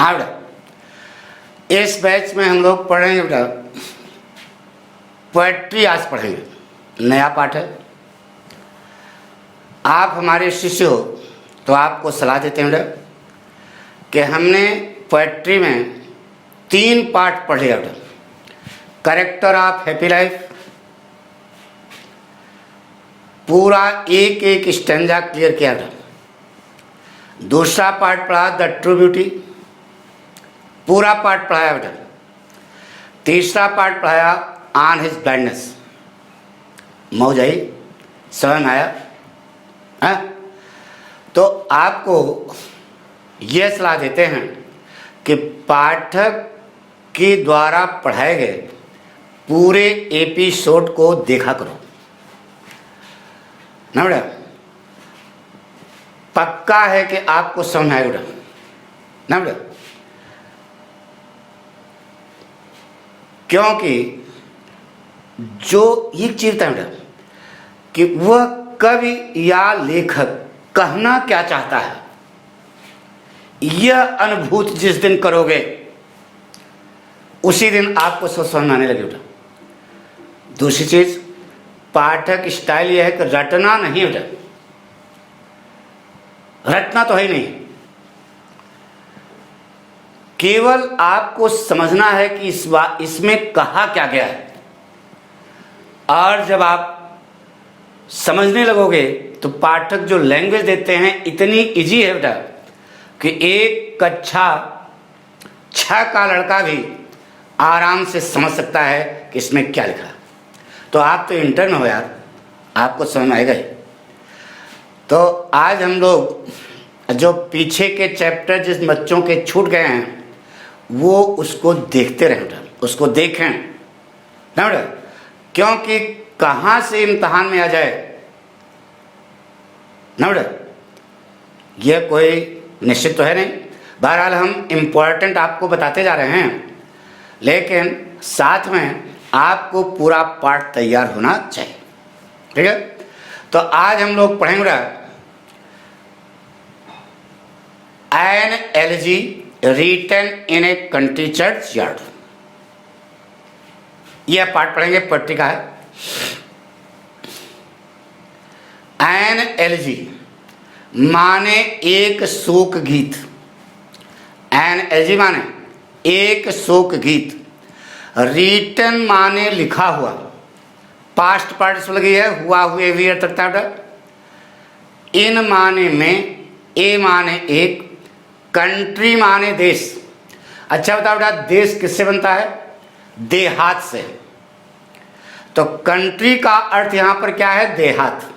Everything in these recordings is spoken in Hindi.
हाँ बेटा, इस बैच में हम लोग पढ़ेंगे बेटा पोएट्री। आज पढ़ेंगे, नया पाठ है। आप हमारे शिष्य हो तो आपको सलाह देते हैं बेटा कि हमने पोएट्री में 3 पाठ पढ़ लिया बेटा। कैरेक्टर ऑफ हैप्पी लाइफ, पूरा एक एक स्टैंजा क्लियर किया था। दूसरा पार्ट पढ़ा द ट्रू ब्यूटी, पूरा पार्ट पढ़ाया बेटा। तीसरा पार्ट पढ़ाया ऑन हिज ब्लाइंडनेस, मौज आई, समझ में आया है? तो आपको यह सलाह देते हैं कि पाठक के द्वारा पढ़ाए गए पूरे एपिसोड को देखा करो ना बेटा। पक्का है कि आपको समझ आएगा बेटा ना बेटा, क्योंकि जो एक चीज है बेटा कि वह कवि या लेखक कहना क्या चाहता है, यह अनुभूति जिस दिन करोगे उसी दिन आपको समझ में आने लगे बेटा। दूसरी चीज, पाठक स्टाइल यह है कि रटना नहीं बेटा, रटना तो है ही नहीं, केवल आपको समझना है कि इसमें कहा क्या गया है। और जब आप समझने लगोगे तो पाठक जो लैंग्वेज देते हैं इतनी इजी है बेटा कि एक कक्षा 6 का लड़का भी आराम से समझ सकता है कि इसमें क्या लिखा है। तो आप तो इंटर में हो यार, आपको समझ में आएगा ही। तो आज हम लोग जो पीछे के चैप्टर जिस बच्चों के छूट गए हैं वो उसको देखते रहें बेटा, उसको देखें ना बेटा, क्योंकि कहाँ से इम्तहान में आ जाए ना बेटा यह कोई निश्चित तो है नहीं। बहरहाल हम इम्पोर्टेंट आपको बताते जा रहे हैं, लेकिन साथ में आपको पूरा पाठ तैयार होना चाहिए, ठीक है। तो आज हम लोग पढ़ेंगे an elegy written in a country church yard. यह पाठ पढ़ेंगे, पोएट्री का है। एन एलिजी माने एक शोक गीत, एन एलिजी माने एक शोक गीत। रिटन माने लिखा हुआ, पास्ट पार्टिसिपल लगी है, हुआ हुए भी अर्थ रखता है। इन माने में, ए माने एक, कंट्री माने देश। अच्छा बताओ बेटा, देश किससे बनता है? देहात से। तो कंट्री का अर्थ यहां पर क्या है? देहात।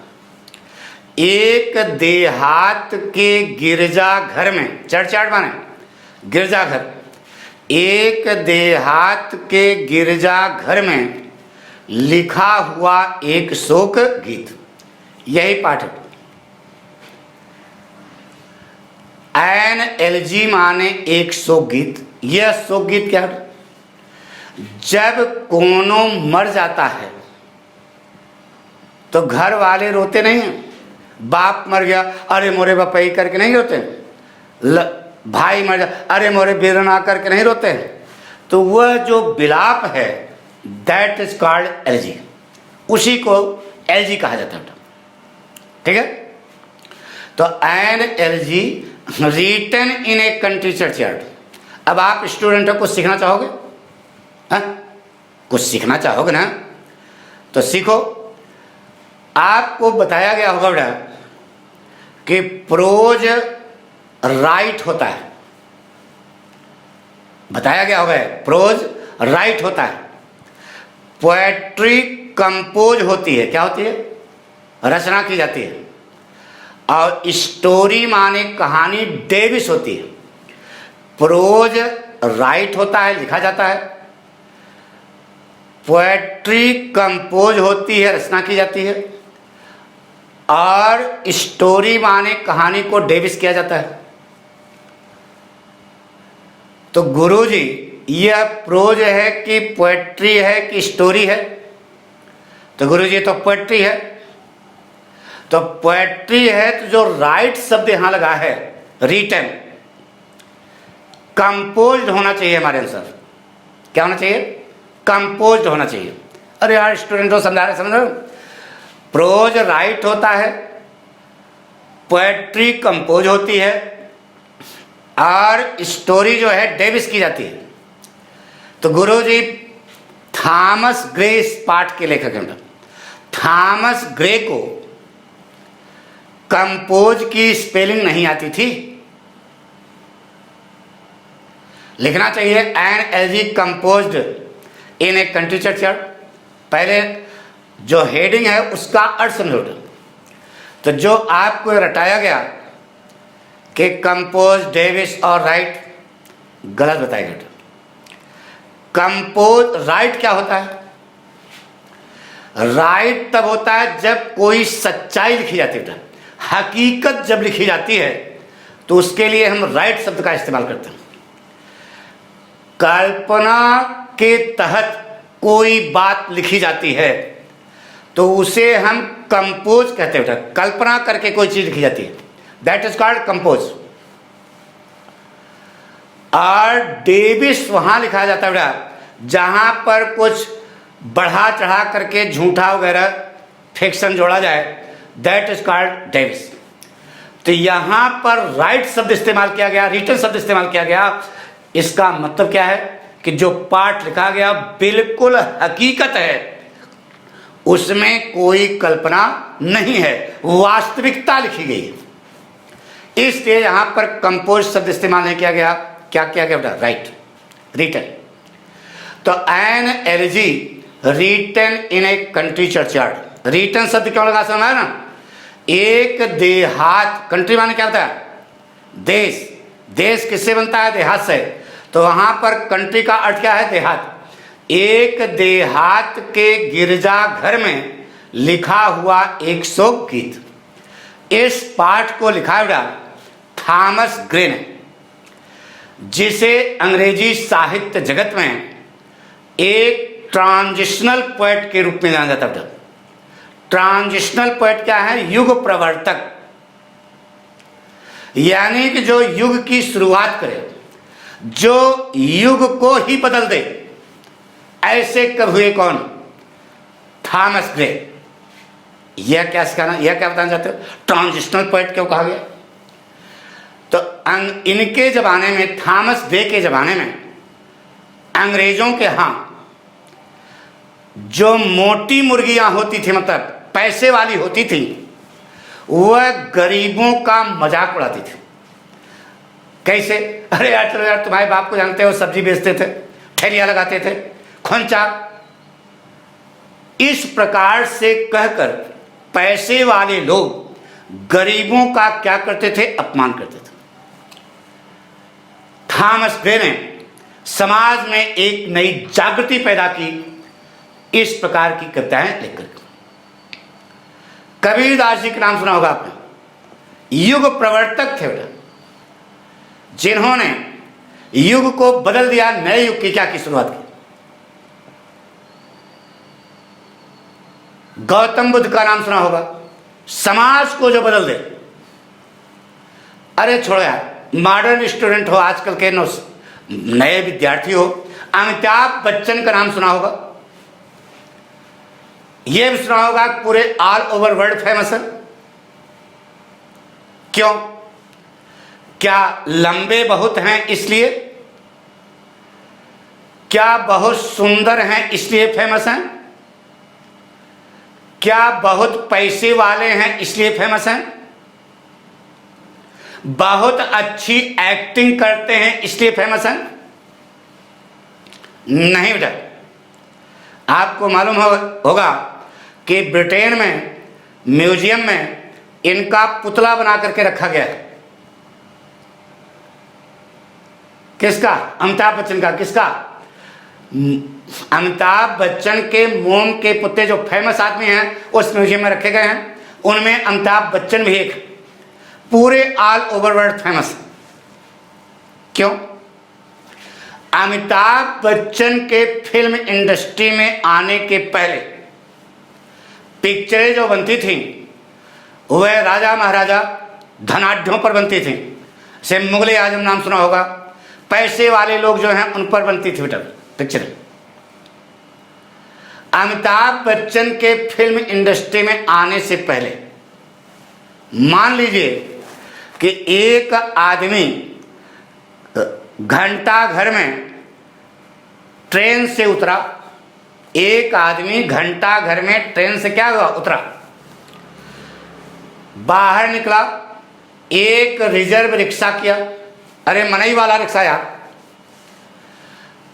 एक देहात के गिरजाघर में, चर्चयार्ड माने गिरजाघर, एक देहात के गिरजाघर में लिखा हुआ एक शोक गीत, यही पाठ है। एन एलजी माने एक शोक गीत। यह शोक गीत क्या है? जब कोनो मर जाता है तो घर वाले रोते नहीं हैं। बाप मर गया, अरे मोरे बापई करके नहीं रोते। भाई मर गया, अरे मोरे बेरना करके नहीं रोते हैं। तो वह जो विलाप है दैट इज कॉल्ड एलजी, उसी को एलजी कहा जाता है, ठीक है। तो an elegy written in a country churchyard. अब आप स्टूडेंट हो, कुछ सीखना चाहोगे? हाँ, कुछ सीखना चाहोगे ना, तो सीखो। आपको बताया गया होगा बेटा कि प्रोज राइट होता है, बताया गया होगा प्रोज राइट होता है, पोएट्री कंपोज होती है। क्या होती है? रचना की जाती है। और स्टोरी माने कहानी डेविस होती है। प्रोज राइट होता है, लिखा जाता है। पोएट्री कंपोज होती है, रचना की जाती है। और स्टोरी माने कहानी को डेविस किया जाता है। तो गुरुजी, यह प्रोज है कि पोएट्री है कि स्टोरी है? तो गुरुजी तो पोएट्री है। तो पोएट्री है तो जो राइट शब्द यहां लगा है रिटन, कंपोज्ड होना चाहिए हमारे आंसर। क्या होना चाहिए? कंपोज्ड होना चाहिए। अरे यार स्टूडेंटों समझा रहे, समझ रहे हो? प्रोज राइट होता है, पोएट्री कंपोज होती है, और स्टोरी जो है डेविस की जाती है। तो गुरुजी थॉमस ग्रे इस पाठ के लेखक हैं। थॉमस ग्रे को कंपोज की स्पेलिंग नहीं आती थी। लिखना चाहिए an elegy composed in a country churchyard. पहले जो हेडिंग है उसका अर्थ समझो। तो जो आपको रटाया गया कि कंपोज डेविस और राइट, गलत बताया गया। कंपोज राइट क्या होता है? राइट तब होता है जब कोई सच्चाई लिखी जाती है, हकीकत जब लिखी जाती है तो उसके लिए हम राइट शब्द का इस्तेमाल करते हैं। कल्पना के तहत कोई बात लिखी जाती है तो उसे हम कंपोज कहते हैं। कल्पना करके कोई चीज लिखी जाती है, दैट इज कॉल्ड कंपोज। और डेविस वहां लिखा जाता है बेटा जहां पर कुछ बढ़ा चढ़ा करके झूठा वगैरह फिक्शन जोड़ा जाए, दैट इज कॉल्ड डेविस। तो यहां पर राइट शब्द इस्तेमाल किया गया, रिटन शब्द इस्तेमाल किया गया। इसका मतलब क्या है कि जो पाठ लिखा गया बिल्कुल हकीकत है, उसमें कोई कल्पना नहीं है, वास्तविकता लिखी गई है। इसलिए यहां पर कंपोज शब्द इस्तेमाल नहीं किया गया। क्या किया गया बेटा? Right, written. तो an elegy written in a country churchyard. Written शब्द क्यों लगा? समझ आया ना? एक देहात, कंट्री माने क्या होता है? देश। देश किससे बनता है? देहात से। तो वहां पर कंट्री का अर्थ क्या है? देहात। एक देहात के गिरजाघर में लिखा हुआ एक शोक गीत। इस पाठ को लिखा हुआ थॉमस ग्रे ने, जिसे अंग्रेजी साहित्य जगत में एक ट्रांजिशनल पोएट के रूप में जाना जाता था। ट्रांजिशनल पोएट क्या है? युग प्रवर्तक, यानी कि जो युग की शुरुआत करे, जो युग को ही बदल दे। ऐसे कब हुए? कौन? Thomas grey. यह क्या सिखाना, यह क्या बताना चाहते हो? ट्रांजिशनल पोएट क्यों कहा गया? तो इनके जमाने में, थॉमस ग्रे के जमाने में, अंग्रेजों के यहां जो मोटी मुर्गियां होती थी, मतलब पैसे वाली होती थी, वह गरीबों का मजाक उड़ाती थी। कैसे? अरे यार चलो यार, तुम्हारे बाप को जानते हो, सब्जी बेचते थे, ठेलियां लगाते थे, खोंचा। इस प्रकार से कहकर पैसे वाले लोग गरीबों का क्या करते थे? अपमान करते थे। थॉमस ग्रे ने समाज में एक नई जागृति पैदा की इस प्रकार की कविताएं लिखकर। कबीरदास जी का नाम सुना होगा आपने। युग प्रवर्तक थे बेटा, जिन्होंने युग को बदल दिया, नए युग की क्या की शुरुआत की। गौतम बुद्ध का नाम सुना होगा, समाज को जो बदल दे। अरे छोड़ो यार, मॉडर्न स्टूडेंट हो, आजकल के नए विद्यार्थी हो, अमिताभ बच्चन का नाम सुना होगा। यह भी सुना होगा पूरे ऑल ओवर वर्ल्ड फेमस है। क्यों? क्या लंबे बहुत हैं इसलिए? क्या बहुत सुंदर हैं इसलिए फेमस हैं? क्या बहुत पैसे वाले हैं इसलिए फेमस हैं? बहुत अच्छी एक्टिंग करते हैं इसलिए फेमस हैं? नहीं बेटा। आपको मालूम होगा कि ब्रिटेन में म्यूजियम में इनका पुतला बना करके रखा गया है। किसका? अमिताभ बच्चन का। किसका? अमिताभ बच्चन के मोम के पुतले जो फेमस आदमी हैं उस म्यूजियम में रखे गए हैं। उनमें अमिताभ बच्चन भी एक, पूरे ऑल ओवर वर्ल्ड फेमस। क्यों? अमिताभ बच्चन के फिल्म इंडस्ट्री में आने के पहले पिक्चरें जो बनती थी वह राजा महाराजा धनाढ़यों पर बनती थी। से मुगले आजम नाम सुना होगा, पैसे वाले लोग जो हैं उन पर बनती थी बेटा पिक्चर। अमिताभ बच्चन के फिल्म इंडस्ट्री में आने से पहले मान लीजिए कि एक आदमी घंटा घर में ट्रेन से उतरा, एक आदमी घंटा घर में ट्रेन से क्या हुआ उतरा, बाहर निकला, एक रिजर्व रिक्शा किया, अरे मनई वाला रिक्शा यार,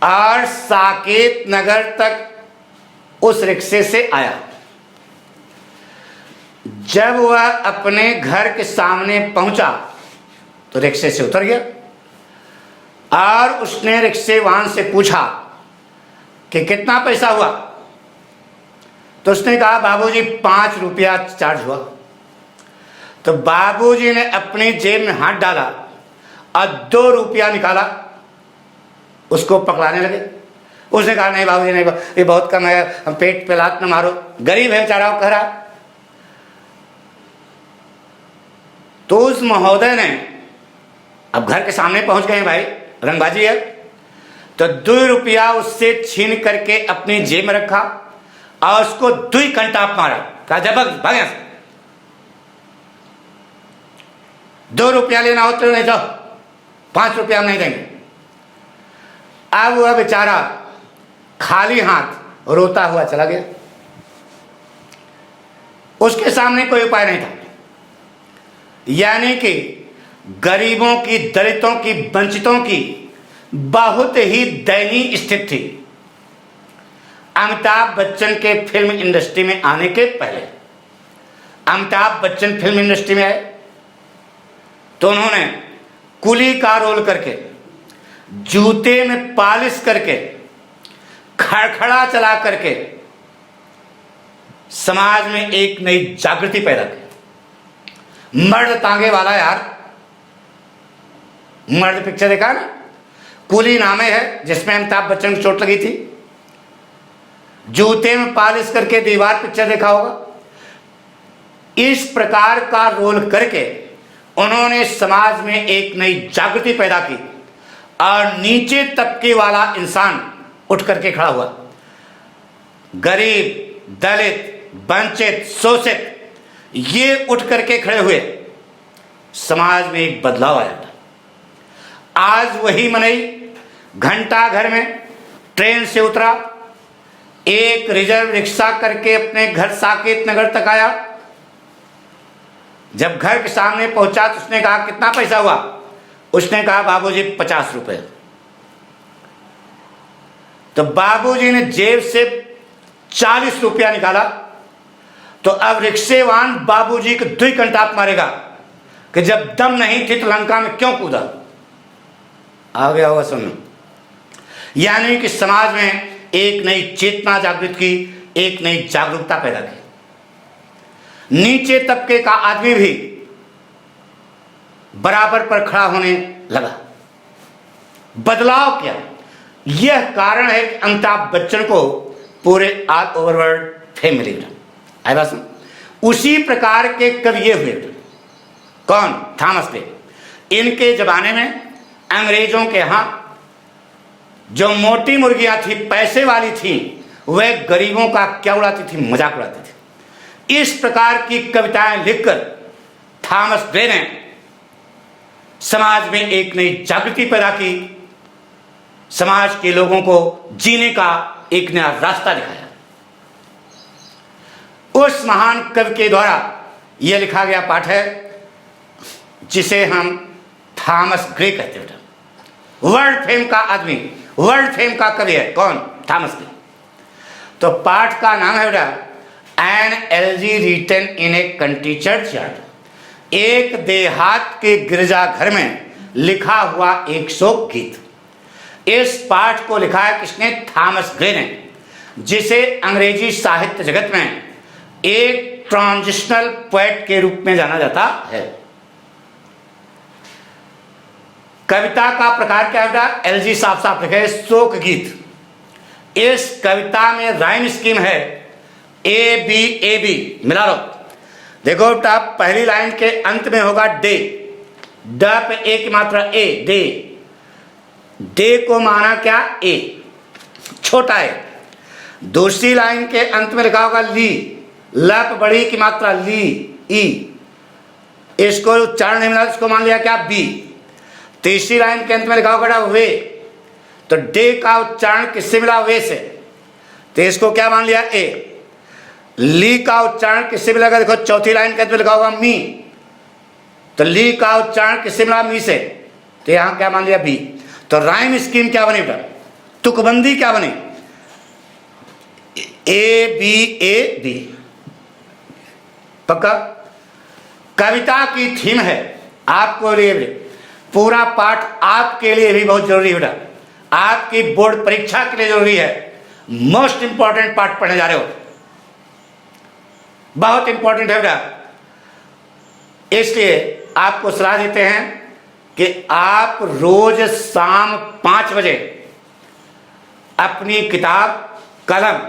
और साकेत नगर तक उस रिक्शे से आया। जब वह अपने घर के सामने पहुंचा तो रिक्शे से उतर गया और उसने रिक्शे वाहन से पूछा कि कितना पैसा हुआ। तो उसने कहा बाबूजी 5 रुपया चार्ज हुआ। तो बाबूजी ने अपनी जेब में हाथ डाला और 2 रुपया निकाला, उसको पकड़ाने लगे। उसने कहा नहीं बाबूजी नहीं, ये बहुत कम है, हम पेट पे लात न मारो, गरीब है बेचारा, कह रहा। तो उस महोदय ने, अब घर के सामने पहुंच गए भाई, रंगबाजी है, तो 2 रुपया उससे छीन करके अपनी जेब में रखा और उसको 2 कंटाप मारा। कहा जब भाग यहां से, 2 रुपया लेना हो तो नहीं जाओ, 5 रुपया हम नहीं देंगे। अब वह बेचारा खाली हाथ रोता हुआ चला गया। उसके सामने कोई उपाय नहीं था। यानी कि गरीबों की, दलितों की, वंचितों की बहुत ही दयनीय स्थिति थी। अमिताभ बच्चन के फिल्म इंडस्ट्री में आने के पहले, अमिताभ बच्चन फिल्म इंडस्ट्री में आए तो उन्होंने कुली का रोल करके, जूते में पॉलिश करके, खड़खड़ा चला करके समाज में एक नई जागृति पैदा की। मर्द तांगे वाला यार, मर्द पिक्चर देखा ना, कुली नामे है, जिसमें अमिताभ बच्चन को चोट लगी थी। जूते में पॉलिश करके दीवार पिक्चर देखा होगा। इस प्रकार का रोल करके उन्होंने समाज में एक नई जागृति पैदा की और नीचे तबके वाला इंसान उठ करके खड़ा हुआ। गरीब, दलित, वंचित, शोषित, ये उठ करके खड़े हुए, समाज में एक बदलाव आया। आज वही मनई घंटा घर में ट्रेन से उतरा, एक रिजर्व रिक्शा करके अपने घर साकेत नगर तक आया। जब घर के सामने पहुंचा तो उसने कहा कितना पैसा हुआ। उसने कहा बाबूजी 50 रुपए। तो बाबूजी ने जेब से 40 रुपया निकाला। तो अब रिक्शेवान बाबूजी को 2 कंटाप मारेगा कि जब दम नहीं थी तो लंका में क्यों कूदा। आ गया होगा सुनो। यानी कि समाज में एक नई चेतना जागृत की, एक नई जागरूकता पैदा की। नीचे तबके का आदमी भी बराबर पर खड़ा होने लगा। बदलाव क्या? यह कारण है कि अमिताभ बच्चन को पूरे ऑल ओवर वर्ल्ड फेम मिली। आई बात सुन। उसी प्रकार के कवि ये हुए। कौन? Thomas day. इनके जमाने में अंग्रेजों के यहां जो मोटी मुर्गियां थी, पैसे वाली थी, वह गरीबों का क्या उड़ाती थी? मजाक उड़ाती थी। इस प्रकार की कविताएं लिखकर थॉमस डे ने समाज में एक नई जागृति पैदा की, समाज के लोगों को जीने का एक नया रास्ता दिखाया। उस महान कवि के द्वारा यह लिखा गया पाठ है जिसे हम थॉमस ग्रे कहते हैं। वर्ल्ड फेम का आदमी, वर्ल्ड फेम का कवि है। कौन? Thomas Gray. तो पाठ का नाम है बेटा an elegy written in a country churchyard. एक देहात के गिरजाघर में लिखा हुआ एक शोक गीत। इस पाठ को लिखा है किसने? थॉमस ग्रे ने, जिसे अंग्रेजी साहित्य जगत में एक ट्रांजिशनल पोएट के रूप में जाना जाता है। कविता का प्रकार क्या है? एलजी साफ साफ लिखे शोक गीत। इस कविता में राइम स्कीम है ए बी मिला लो। देखो बेटा, पहली लाइन के अंत में होगा डे, ड पे ए की मात्रा ए, डे। डे को माना क्या, ए, छोटा है। दूसरी लाइन के अंत में लिखा होगा ली, लप बड़ी की मात्रा ली, ई, इसको उच्चारण नहीं मिला, इसको मान लिया क्या, बी। तीसरी लाइन के अंत में लिखा होगा वे, तो डे का उच्चारण किससे मिला, वे से, तो इसको क्या मान लिया, ए। ली का उच्चारण किससे मिलेगा, देखो चौथी लाइन के अंत में लिखा होगा मी, तो ली का उच्चारण किससे मिला, मी से, तो यहां क्या मान लिया, बी। तो राइम स्कीम क्या बनी बेटा, तुकबंदी क्या बनी, ए बी, पक्का। कविता की थीम है आपको लिए, पूरा पाठ आपके लिए भी बहुत जरूरी है बेटा, आपकी बोर्ड परीक्षा के लिए जरूरी है। मोस्ट इंपॉर्टेंट पाठ पढ़ने जा रहे हो, बहुत इंपॉर्टेंट है बेटा। इसलिए आपको सलाह देते हैं कि आप रोज शाम 5 बजे अपनी किताब, कलम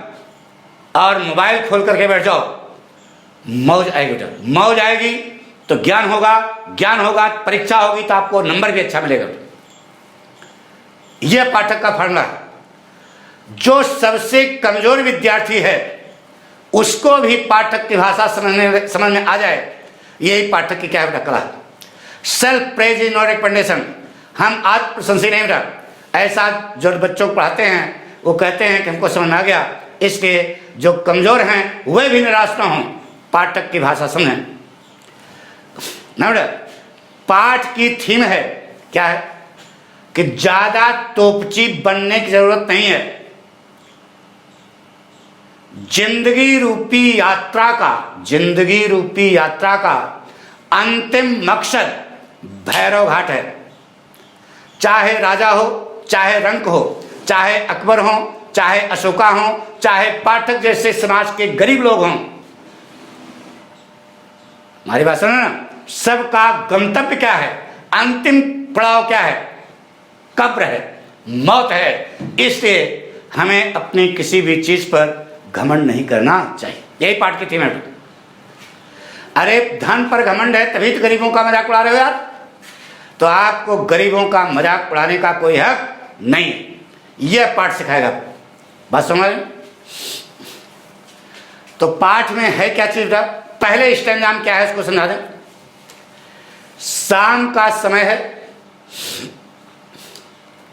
और मोबाइल खोल करके बैठ जाओ। मौज आएगी बेटा, मौज आएगी तो ज्ञान होगा, परीक्षा होगी तो आपको नंबर भी अच्छा मिलेगा। यह पाठक का फॉर्मूला है। जो सबसे कमजोर विद्यार्थी है उसको भी पाठक की भाषा समझ में आ जाए, यही पाठक की क्या है बेटा, कला। Self praise is not recommendation. हम आज प्रशंसी नहीं बेटा। ऐसा जो बच्चों को पढ़ाते हैं वो कहते हैं कि हमको समझ में आ गया, इसलिए जो कमजोर हैं वे भी निराश ना हों, पाठक की भाषा समझें ना बेटा। पाठ की थीम है क्या है कि ज्यादा तोपची बनने की जरूरत नहीं है। जिंदगी रूपी यात्रा का अंतिम मकसद भैरव घाट है। चाहे राजा हो, चाहे रंक हो, चाहे अकबर हो, चाहे अशोका हो, चाहे पाठक जैसे समाज के गरीब लोग हों, हमारी बात सुनो ना, सबका गंतव्य क्या है, अंतिम पड़ाव क्या है, कब्र है, मौत है। इसलिए हमें अपनी किसी भी चीज पर घमंड नहीं करना चाहिए। यही पाठ की थीम है। अरे धन पर घमंड है तभी तो गरीबों का मजाक उड़ा रहे हो यार, तो आपको गरीबों का मजाक उड़ाने का कोई हक नहीं है। यह पाठ सिखाएगा। बात समझ? तो पाठ में है क्या चीज बेटा, पहले स्टैंजा क्या है उसको समझा दें। शाम का समय है,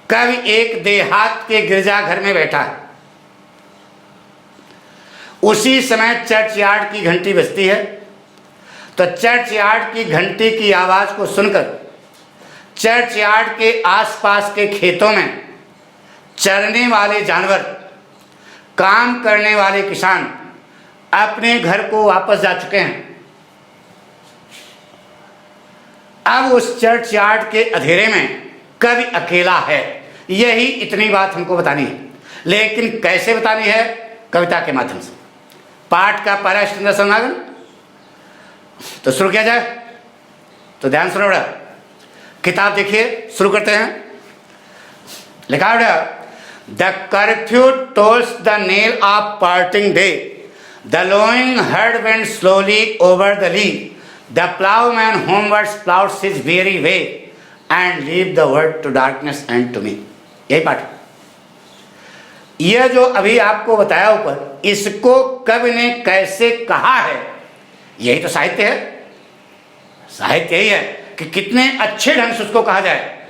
कवि एक देहात के गिरजाघर में बैठा है। उसी समय चर्च यार्ड की घंटी बजती है, तो चर्च यार्ड की घंटी की आवाज को सुनकर चर्च यार्ड के आसपास के खेतों में चरने वाले जानवर, काम करने वाले किसान अपने घर को वापस जा चुके हैं। अब उस चर्च यार्ड के अंधेरे में कवि अकेला है। यही इतनी बात हमको बतानी है, लेकिन कैसे बतानी है, कविता के माध्यम से। पाठ का पहला स्टैंजा समझा गया, तो शुरू किया जाए। तो ध्यान सुनो बेटा, किताब देखिए, शुरू करते हैं। लिखा बेटा, the curfew tolls the knell of parting day, the lowing herd went slowly over the lea, the ploughman homewards plods his weary way and leave the world to darkness and to me. यही पाठ। यह जो अभी आपको बताया ऊपर, इसको कवि ने कैसे कहा है, यही तो साहित्य है। साहित्य यही है कि कितने अच्छे ढंग से उसको कहा जाए,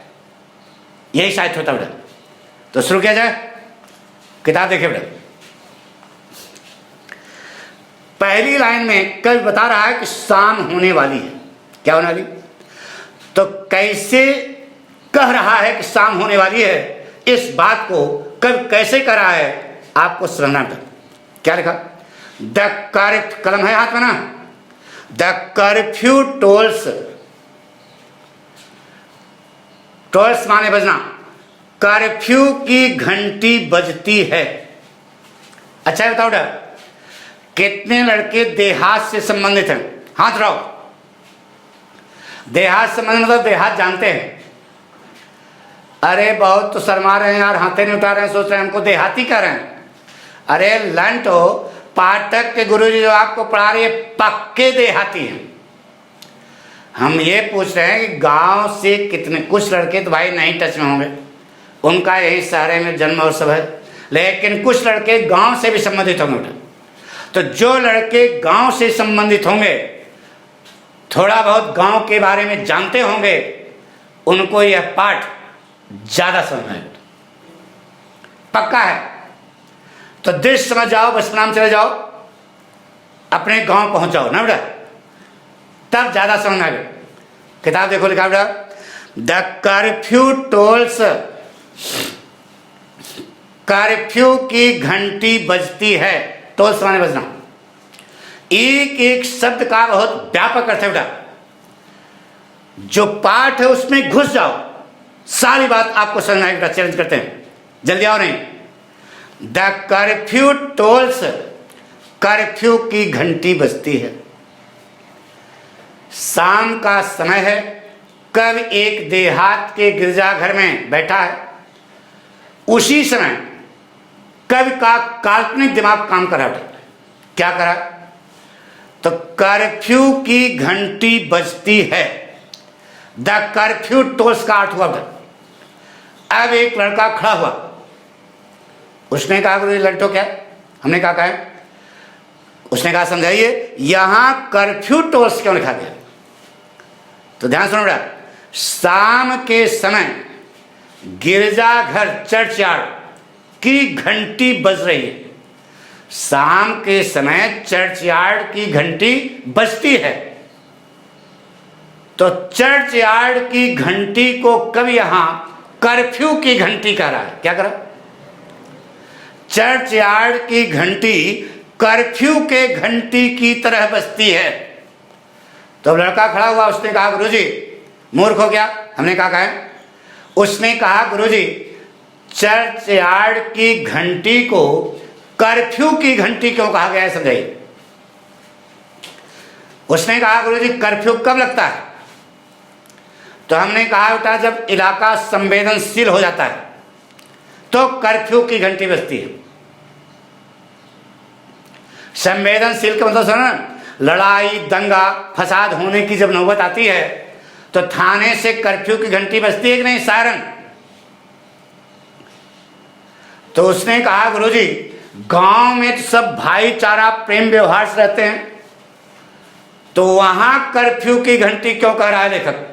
यही साहित्य होता बेटा। तो शुरू किया जाए, किताब देखिए बेटा। पहली लाइन में कवि बता रहा है कि शाम होने वाली है। क्या होने वाली? तो कैसे कह रहा है कि शाम होने वाली है, इस बात को कवि कैसे कह रहा है आपको समझना था। क्या लिखा? द कर्फ्यू, कलम है हाथ में ना, द कर्फ्यू टोल्स, टोल्स माने बजना, कर्फ्यू की घंटी बजती है। अच्छा बताओ बेटा, कितने लड़के देहात से संबंधित हैं? हाथ उठाओ। देहात से मतलब देहात जानते हैं। अरे बहुत तो शर्मा रहे हैं यार, हाथे नहीं उठा रहे हैं, सोच रहे हैं हमको देहाती कर रहे हैं। अरे लंटो, पाठक के गुरुजी जो आपको पढ़ा रही है पक्के देहाती हैं। हम ये पूछ रहे हैं कि गांव से कितने, कुछ लड़के तो भाई नहीं टच में होंगे, उनका यही शहर में जन्म और सब है। लेकिन कुछ लड़के गांव से भी संबंधित होंगे बेटा। तो जो लड़के गांव से संबंधित होंगे, थोड़ा बहुत गांव के बारे में जानते होंगे, उनको यह पाठ ज्यादा समझ में आएगा, पक्का है। तो दृश्य समझ जाओ, बचपना में चले जाओ, अपने गांव पहुंच जाओ ना बेटा, तब ज्यादा समझ में आएगा। किताब देखो, लिखा बेटा, द कर्फ्यू टोल्स, कर्फ्यू की घंटी बजती है। टोल्स माने बजना। एक एक शब्द का बहुत व्यापक अर्थ है बेटा। जो पाठ है उसमें घुस जाओ, सारी बात आपको समझ में आएगी। चैलेंज करते हैं, जल्दी आओ नहीं। द कर्फ्यू टोल्स, कर्फ्यू की घंटी बजती है। शाम का समय है, कब एक देहात के गिरजाघर में बैठा है। उसी समय कवि का काल्पनिक दिमाग काम कर रहा है। क्या करा? तो कर्फ्यू की घंटी बजती है। द कर्फ्यू टोल्स का अर्थ हुआ। अब एक लड़का खड़ा हुआ, उसने कहा गुरु लड़टो क्या? हमने कहा है? उसने कहा समझाइए यहां कर्फ्यू टोल्स क्यों लिखा गया? तो ध्यान सुनो बेटा, शाम के समय गिरजाघर चर्च यार्ड की घंटी बज रही है। शाम के समय चर्च यार्ड की घंटी बजती है। तो चर्च यार्ड की घंटी को कब यहां कर्फ्यू की घंटी कह रहा है? क्या करा? चर्च यार्ड की घंटी कर्फ्यू के घंटी की तरह बजती है। तो लड़का खड़ा हुआ, उसने कहा गुरुजी मूर्ख हो गया। हमने कहा है? उसने कहा गुरुजी चर्च यार्ड की घंटी को कर्फ्यू की घंटी क्यों कहा गया है, समझाइए। उसने कहा गुरुजी कर्फ्यू कब लगता है? तो हमने कहा बेटा जब इलाका संवेदनशील हो जाता है तो कर्फ्यू की घंटी बजती है। संवेदनशील का मतलब सुनो, लड़ाई दंगा फसाद होने की जब नौबत आती है तो थाने से कर्फ्यू की घंटी बजती है कि नहीं, सायरन। तो उसने कहा गुरुजी गांव में तो सब भाईचारा प्रेम व्यवहार से रहते हैं, तो वहां कर्फ्यू की घंटी क्यों कह रहा है लेखक?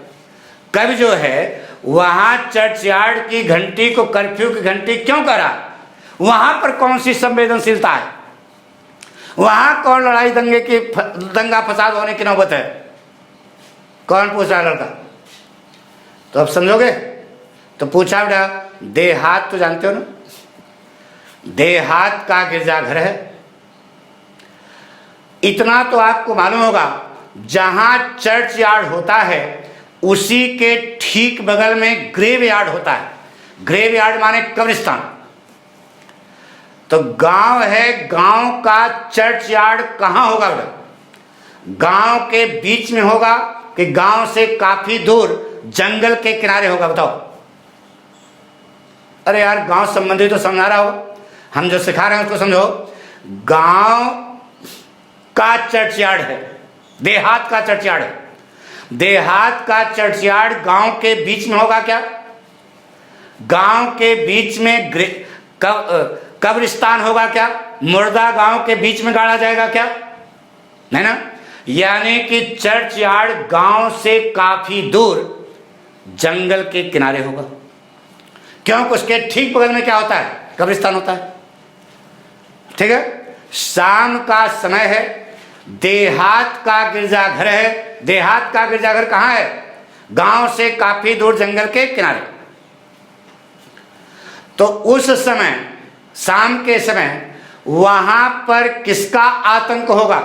कवि जो है वहां चर्च यार्ड की घंटी को कर्फ्यू की घंटी क्यों कह रहा है? वहां पर कौन सी संवेदनशीलता है? वहां कौन लड़ाई दंगा फसाद होने की नौबत है? कौन पूछ रहा है लड़का? तो अब समझोगे? तो पूछा बेटा देहात तो जानते हो ना, देहात का गिरजाघर है। इतना तो आपको मालूम होगा, जहां चर्च यार्ड होता है उसी के ठीक बगल में ग्रेव यार्ड होता है। ग्रेव यार्ड माने कब्रिस्तान। तो गांव है, गांव का चर्च यार्ड कहां होगा बेटा? गांव के बीच में होगा कि गांव से काफी दूर जंगल के किनारे होगा? बताओ। अरे यार गांव संबंधी तो समझा रहा हो, हम जो सिखा रहे हैं उसको समझो। गांव का चर्च यार्ड है, देहात का चर्च यार्ड है। देहात का चर्च यार्ड गांव के बीच में होगा क्या? गांव के बीच में कब्रिस्तान होगा क्या? मुर्दा गांव के बीच में गाड़ा जाएगा क्या? नहीं ना। यानी कि चर्च यार्ड गांव से काफी दूर जंगल के किनारे होगा। क्योंकि उसके ठीक बगल में क्या होता है? कब्रिस्तान होता है। ठीक है। शाम का समय है, देहात का गिरजाघर है। देहात का गिरजाघर कहां है? गांव से काफी दूर जंगल के किनारे। तो उस समय शाम के समय वहां पर किसका आतंक होगा,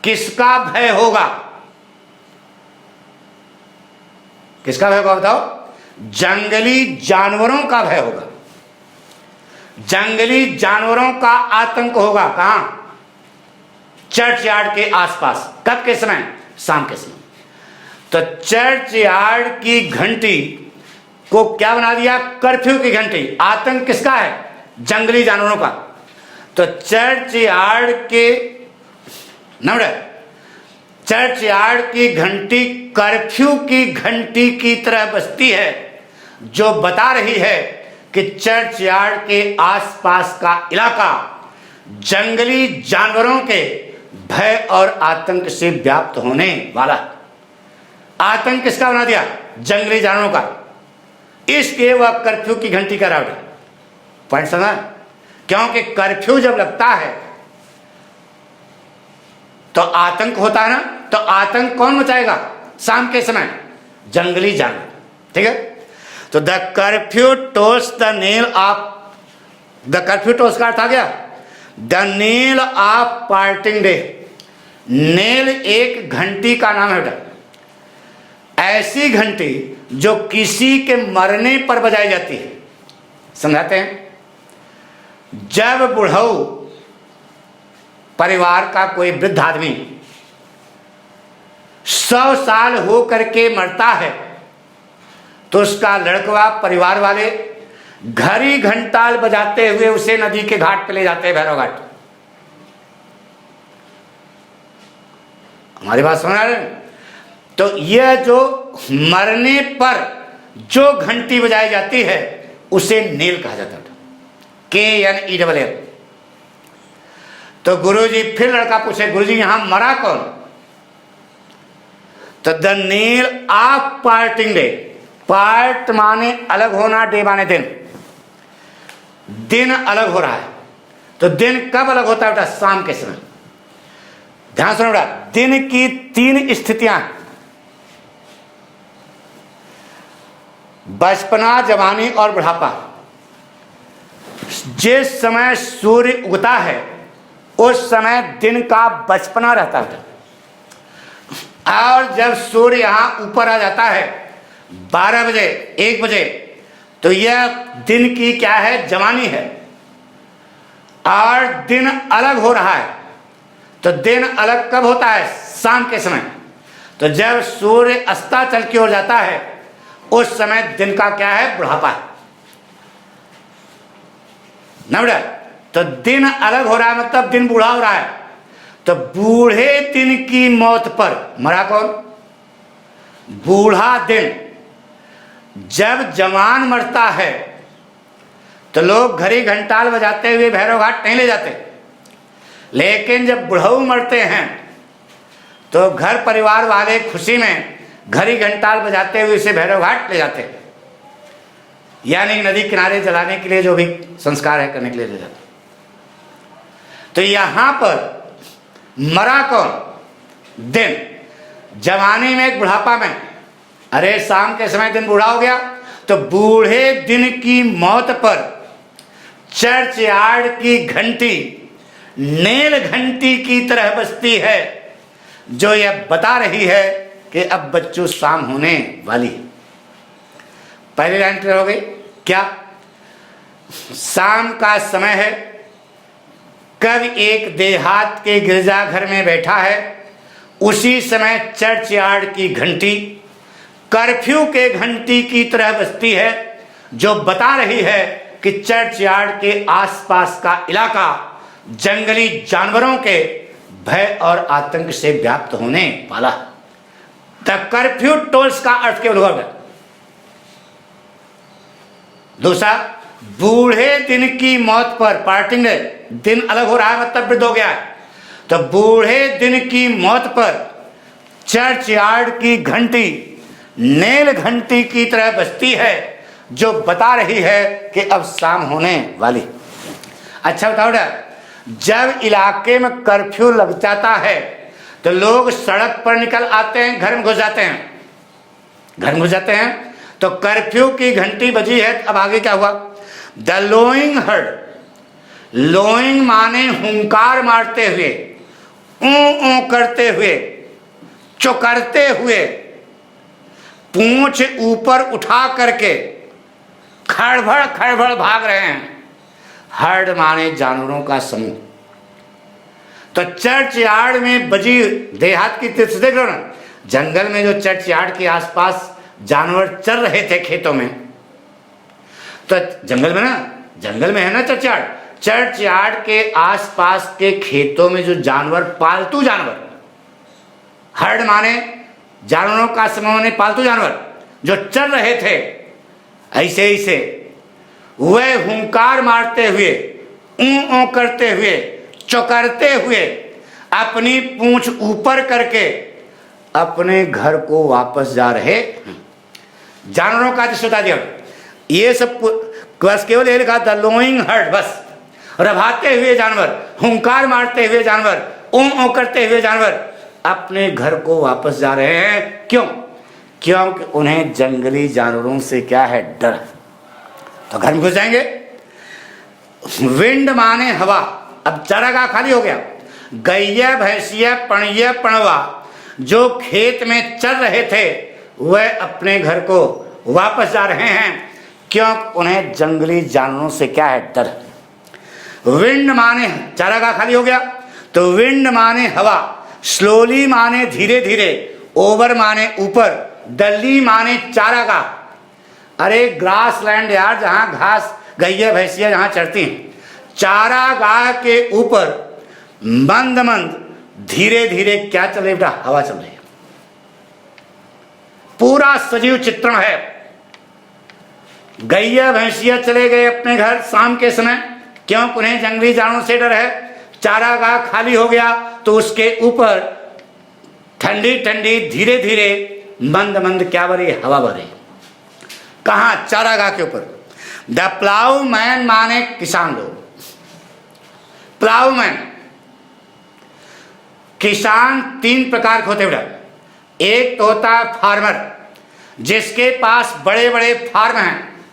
किसका भय होगा? किसका भय होगा बताओ? जंगली जानवरों का भय होगा। जंगली जानवरों का आतंक होगा। कहां? चर्च यार्ड के आसपास। कब के समय? शाम के समय। तो चर्च यार्ड की घंटी को क्या बना दिया? कर्फ्यू की घंटी। आतंक किसका है? जंगली जानवरों का। तो चर्च यार्ड के नंबर, चर्च यार्ड की घंटी कर्फ्यू की घंटी की तरह बजती है, जो बता रही है कि चर्चयार्ड के आसपास का इलाका जंगली जानवरों के भय और आतंक से व्याप्त होने वाला। आतंक किसका बना दिया? जंगली जानवरों का। इसलिए वह कर्फ्यू की घंटी का राउट है। पॉइंट समझा? क्योंकि कर्फ्यू जब लगता है तो आतंक होता है ना, तो आतंक कौन मचाएगा शाम के समय? जंगली जानवर। ठीक है, तो the curfew tolls the knell of, the curfew tolls का अर्थ आ गया the knell of parting day. Knell एक घंटी का नाम है बेटा, ऐसी घंटी जो किसी के मरने पर बजाई जाती है। समझाते हैं? जब बुढ़ऊ परिवार का कोई वृद्ध आदमी 100 साल हो करके मरता है तो उसका लड़कवा परिवार वाले घड़ी घंटाल बजाते हुए उसे नदी के घाट पे ले जाते हैं, भैरव घाट। हमारी बात सुना रहे? तो यह जो मरने पर जो घंटी बजाई जाती है उसे नेल कहा जाता है, KNELL। तो गुरुजी, फिर लड़का पूछे, गुरुजी यहां मरा कौन? तो the knell of parting day. Part माने अलग होना, डे माने दिन। दिन अलग हो रहा है। तो दिन कब अलग होता है बेटा? शाम के समय। ध्यान सुनो बेटा, दिन की 3 स्थितियां: बचपना, जवानी और बुढ़ापा। जिस समय सूर्य उगता है उस समय दिन का बचपना रहता है, और जब सूर्य यहां ऊपर आ जाता है 12 बजे 1 बजे तो यह दिन की क्या है? जवानी है। और दिन अलग हो रहा है। तो दिन अलग कब होता है? शाम के समय। तो जब सूर्य अस्ताचल की ओर जाता है उस समय दिन का क्या है? बुढ़ापा है ना बेटा? तो दिन अलग हो रहा है, मतलब दिन बूढ़ा हो रहा है। तो बूढ़े दिन की मौत पर मरा कौन? बूढ़ा दिन। जब जवान मरता है तो लोग घड़ी घंटाल बजाते हुए भैरव घाट नहीं ले जाते, लेकिन जब बुढ़ऊ मरते हैं तो घर परिवार वाले खुशी में घड़ी घंटाल बजाते हुए इसे भैरव घाट ले जाते हैं, यानी नदी किनारे जलाने के लिए जो भी संस्कार है करने के लिए ले जाते। तो यहां पर मरा कौन? दिन। जवानी में, एक बुढ़ापा में। अरे शाम के समय दिन बूढ़ा हो गया तो बूढ़े दिन की मौत पर चर्चयार्ड की घंटी नेल घंटी की तरह बजती है, जो यह बता रही है कि अब बच्चों शाम होने वाली है। पहली लाइन क्लियर हो गई क्या? शाम का समय है। कब एक देहात के गिरजाघर में बैठा है, उसी समय चर्चयार्ड की घंटी कर्फ्यू के घंटी की तरह बजती है, जो बता रही है कि चर्चयार्ड के आसपास का इलाका जंगली जानवरों के भय और आतंक से व्याप्त होने वाला। द कर्फ्यू टोल्स का अर्थ केवल होगा। दूसरा, बूढ़े दिन की मौत पर, पार्टिंग डे, दिन अलग हो रहा है मतलब वृद्ध हो गया है। तो बूढ़े दिन की मौत पर चर्चयार्ड की घंटी नेल घंटी की तरह बजती है, जो बता रही है कि अब शाम होने वाली। अच्छा बताओ ना, जब इलाके में कर्फ्यू लग जाता है तो लोग सड़क पर निकल आते हैं, घर में घुस जाते हैं। घर में घुस जाते हैं तो कर्फ्यू की घंटी बजी है। अब आगे क्या हुआ? The lowing heard. लोइंग माने हुंकार मारते हुए, ऊ करते हुए, चौकरते हुए, पूंछ ऊपर उठा करके खड़बड़ खड़बड़ भाग रहे हैं। हर्ड माने जानवरों का समूह। तो चर्चयार्ड में बजी, देहात की तरफ से देख लो ना, जंगल में जो चर्चयार्ड के आसपास जानवर चल रहे थे खेतों में, तो जंगल में ना, जंगल में है ना चर्चयार्ड, चर्चयार्ड के आसपास के खेतों में जो जानवर, पालतू जानवर, हर्ड माने जानवरों का समूह माने पालतू जानवर जो चल रहे थे, ऐसे ऐसे वह हुंकार मारते हुए, ऊं करते हुए, चौकरते हुए अपनी पूंछ ऊपर करके अपने घर को वापस जा रहे। जानवरों का दृश्य बता दिया। ये सब बस केवल ये लिखा द लोइंग हर्ड, बस रभाते हुए जानवर, हुंकार मारते हुए जानवर, ऊं करते हुए जानवर अपने घर को वापस जा रहे हैं। क्यों? क्योंकि उन्हें जंगली जानवरों से क्या है? डर। तो घर में घुस जाएंगे। विंड माने हवा। अब चारागाह खाली हो गया। गैया, भैंसिया, पणिया, पणवा जो खेत में चल रहे थे वह अपने घर को वापस जा रहे हैं क्योंकि उन्हें जंगली जानवरों से क्या है? डर। विंड माने चारागाह खाली हो गया, तो विंड माने हवा, स्लोली माने धीरे धीरे, ओवर माने ऊपर, डली माने चारागाह। अरे ग्रास लैंड यार, जहां घास गैया भैंसिया जहां चढ़ती हैं, चारागाह के ऊपर मंद मंद धीरे धीरे क्या चल रही बेटा? हवा चल रही है। पूरा सजीव चित्रण है। गैया भैंसिया चले गए अपने घर शाम के समय, क्यों? उन्हें जंगली जानवरों से डर है। चारागाह खाली हो गया तो उसके ऊपर ठंडी ठंडी धीरे धीरे मंद मंद क्या बरी? हवा बरी। कहां? चारागाह के ऊपर। द प्लाउ मैन माने किसान लोग। प्लाउ मैन, किसान तीन प्रकार के होते हैं। एक तो होता है फार्मर, जिसके पास बड़े बड़े फार्म हैं,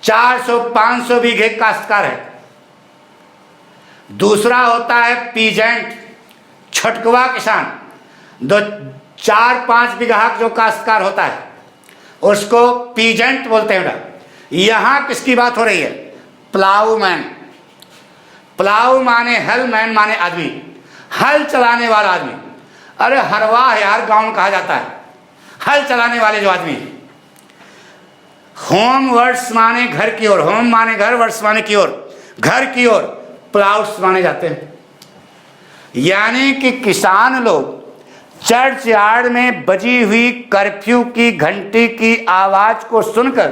400-500 बीघे काश्तकार है। दूसरा होता है पीजेंट, छटकवा किसान, 2-4-5 बीघा जो काश्तकार होता है उसको पीजेंट बोलते हैं। यहां किसकी बात हो रही है? Plough man. प्लाउ माने हल, मैन माने आदमी, हल चलाने वाला आदमी। अरे हरवाह यार गांव में कहा जाता है, हल चलाने वाले जो आदमी। होम वर्ड्स माने घर की ओर, होम माने घर, वर्ड्स माने की ओर, घर की ओर, प्लाउड्स माने जाते हैं। यानी कि किसान लोग चर्च यार्ड में बजी हुई कर्फ्यू की घंटी की आवाज को सुनकर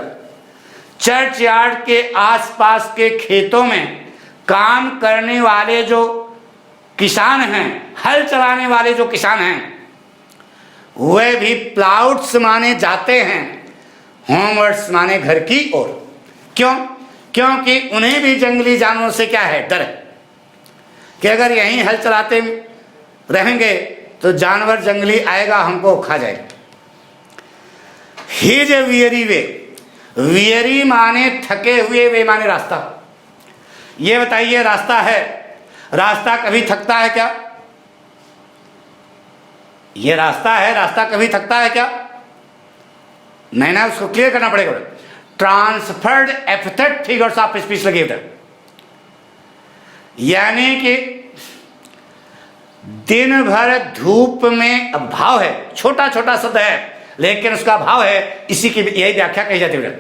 चर्च यार्ड के आसपास के खेतों में काम करने वाले जो किसान हैं, हल चलाने वाले जो किसान हैं, वे भी प्लाउड्स माने जाते हैं, होमवर्ड्स माने घर की ओर। क्यों? क्योंकि उन्हें भी जंगली जानवरों से क्या है? डर है कि अगर यहीं हल चलाते रहेंगे तो जानवर जंगली आएगा हमको खा जाएगा। हिज वियरी वे, वियरी माने थके हुए, वे माने रास्ता। ये बताइए रास्ता है, रास्ता कभी थकता है क्या? ये रास्ता है, रास्ता कभी थकता है क्या? नहीं ना, उसको क्लियर करना पड़ेगा। Transferred epithet figures of speech लगे उधर, यानी कि दिन भर धूप में, भाव है, छोटा छोटा शब्द है लेकिन उसका भाव है, इसी की यही व्याख्या कही जाती है।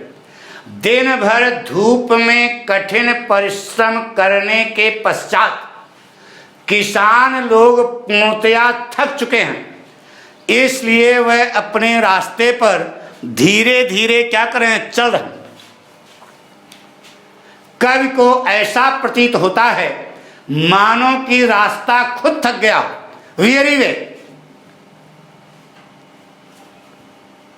दिन भर धूप में कठिन परिश्रम करने के पश्चात किसान लोग पूर्णतया थक चुके हैं, इसलिए वह अपने रास्ते पर धीरे धीरे क्या कर रहे हैं? चल रहे हैं। कवि को ऐसा प्रतीत होता है मानो कि रास्ता खुद थक गया, वियरी वे।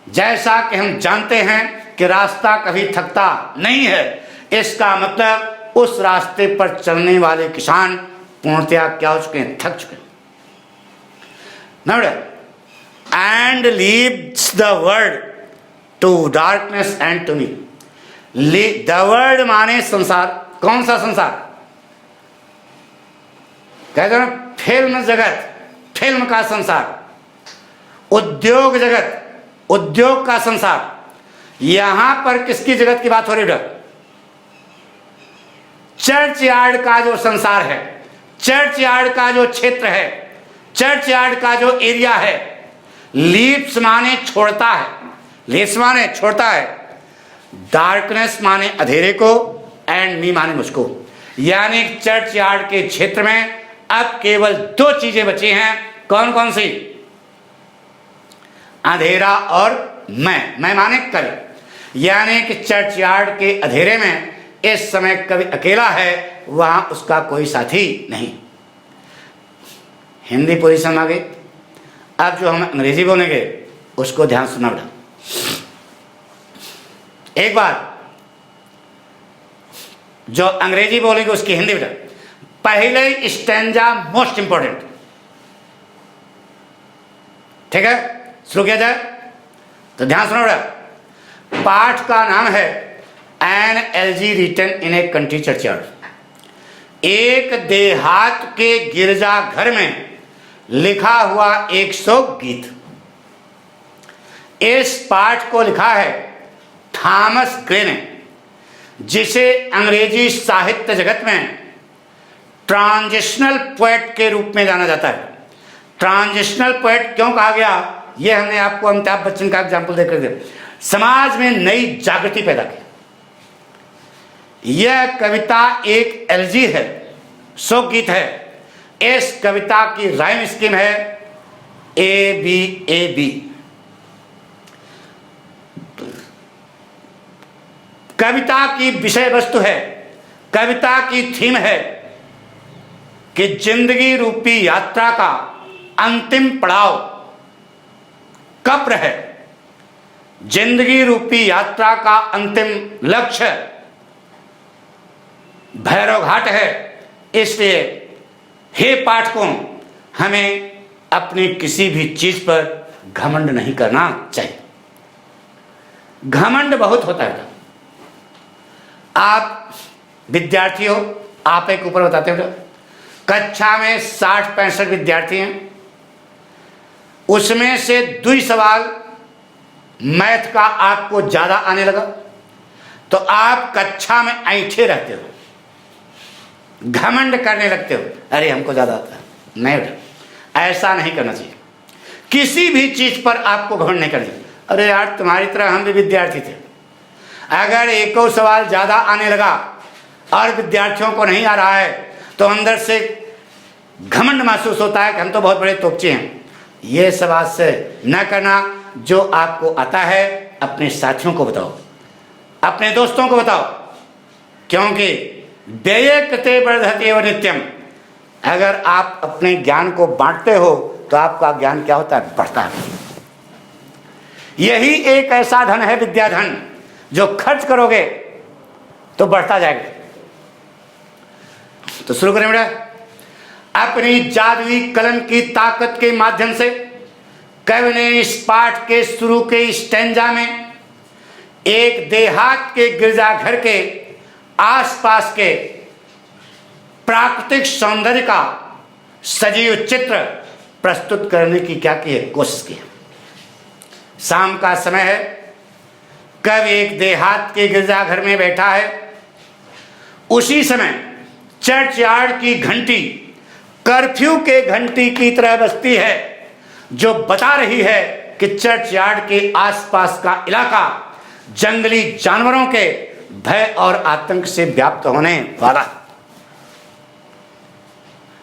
जैसा कि हम जानते हैं कि रास्ता कभी थकता नहीं है, इसका मतलब उस रास्ते पर चलने वाले किसान पूर्णतया क्या हो चुके हैं? थक चुके हैं। And leaves the world to darkness and to me. The world माने संसार। कौन सा संसार? कहते हैं फिल्म जगत, फिल्म का संसार, उद्योग जगत, उद्योग का संसार। यहां पर किसकी जगत की बात हो रही है? चर्च यार्ड का जो संसार है, चर्च यार्ड का जो क्षेत्र है, चर्च यार्ड का जो एरिया है। लीव्स माने छोड़ता है, लीव्स माने छोड़ता है, डार्कनेस माने अंधेरे को, एंड मी माने मुझको। यानी चर्च यार्ड के क्षेत्र में अब केवल दो चीजें बची हैं। कौन कौन सी? अंधेरा और मैं माने कल। यानी कि चर्चयार्ड के अंधेरे में इस समय कवि अकेला है, वहां उसका कोई साथी नहीं। हिंदी पूरी समझ आ गई। अब जो हम अंग्रेजी बोलेंगे उसको ध्यान सुनना बेटा। एक बार जो अंग्रेजी बोलेंगे उसकी हिंदी बेटा। पहले स्टैंजा मोस्ट इंपॉर्टेंट, ठीक है, शुरू किया जाए तो ध्यान सुनो बेटा। पाठ का नाम है an elegy written in a country churchyard. एक देहात के गिरजाघर में लिखा हुआ एक शोक गीत। इस पाठ को लिखा है थॉमस ग्रे ने, जिसे अंग्रेजी साहित्य जगत में ट्रांजिशनल पोएट के रूप में जाना जाता है। ट्रांजिशनल पोएट क्यों कहा गया, यह हमने आपको अमिताभ बच्चन का एग्जाम्पल देकर दिया। समाज में नई जागृति पैदा की। यह कविता एक एलजी है, शोक गीत है। इस कविता की राइम स्कीम है ए बी ए बी। कविता की विषय वस्तु है, कविता की थीम है कि जिंदगी रूपी यात्रा का अंतिम पड़ाव कब्र है। जिंदगी रूपी यात्रा का अंतिम लक्ष्य भैरव घाट है। इसलिए हे पाठकों, हमें अपनी किसी भी चीज पर घमंड नहीं करना चाहिए। घमंड बहुत होता है। आप विद्यार्थी हो, आप एक ऊपर बताते हो, कक्षा में 60-65 विद्यार्थी हैं, उसमें से 2 सवाल मैथ का आपको ज्यादा आने लगा तो आप कक्षा में ऐंठे रहते हो, घमंड करने लगते हो, अरे हमको ज्यादा आता है। नहीं, ऐसा नहीं करना चाहिए। किसी भी चीज पर आपको घमंड नहीं करना चाहिए। अरे यार, तुम्हारी तरह हम भी विद्यार्थी थे। अगर एको सवाल ज्यादा आने लगा और विद्यार्थियों को नहीं आ रहा है तो अंदर से घमंड महसूस होता है कि हम तो बहुत बड़े तोपचे हैं। ये सब आज से न करना। जो आपको आता है अपने साथियों को बताओ, अपने दोस्तों को बताओ, क्योंकि व्यय कृते वर्धते एव नित्यम। अगर आप अपने ज्ञान को बांटते हो तो आपका ज्ञान क्या होता है, बढ़ता है। यही एक ऐसा धन है, विद्याधन, जो खर्च करोगे तो बढ़ता जाएगा। तो शुरू करें बेटा। अपनी जादुई कलम की ताकत के माध्यम से कवि ने इस पाठ के शुरू के स्टैंजा में एक देहात के गिरजाघर के आसपास के प्राकृतिक सौंदर्य का सजीव चित्र प्रस्तुत करने की क्या की है, कोशिश की है। शाम का समय है, कवि एक देहात के गिरजाघर में बैठा है। उसी समय चर्चयार्ड की घंटी कर्फ्यू के घंटी की तरह बजती है, जो बता रही है कि चर्चयार्ड के आसपास का इलाका जंगली जानवरों के भय और आतंक से व्याप्त होने वाला।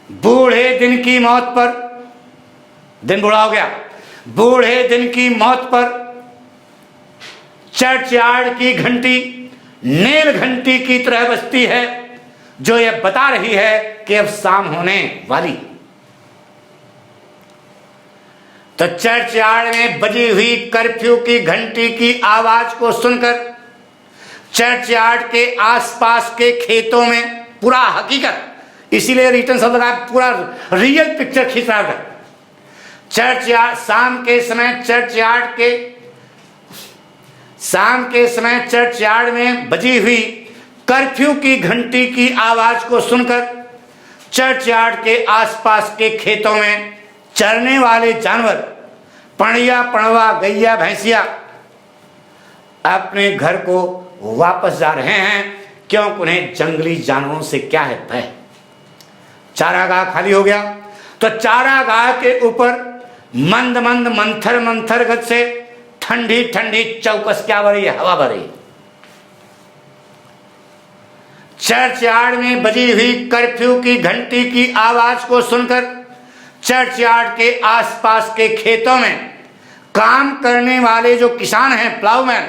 बूढ़े दिन की मौत पर, दिन बूढ़ा हो गया, बूढ़े दिन की मौत पर चर्चयार्ड की घंटी नील घंटी की तरह बजती है, जो यह बता रही है कि अब शाम होने वाली। तो चर्चयार्ड में बजी हुई कर्फ्यू की घंटी की आवाज को सुनकर चर्चयार्ड के आसपास के खेतों में पूरा हकीकत, इसीलिए रिटर्न शब्द का पूरा रियल पिक्चर खींच रहा है। चर्चयार्ड शाम के समय चर्चयार्ड में बजी हुई कर्फ्यू की घंटी की आवाज को सुनकर चर्चयार्ड के आसपास के खेतों में चरने वाले जानवर, पणिया, पणवा, गैया, भैंसिया अपने घर को वापस जा रहे हैं, क्योंकि उन्हें जंगली जानवरों से क्या है, भय। चारागाह खाली हो गया तो चारागाह के ऊपर मंद मंद मंथर मंथर गत से ठंडी ठंडी चौकस क्या बह रही है, हवा बह रही है। चर्चयार्ड में बजी हुई कर्फ्यू की घंटी की आवाज को सुनकर चर्चयार्ड के आसपास के खेतों में काम करने वाले जो किसान हैं, प्लाउमैन,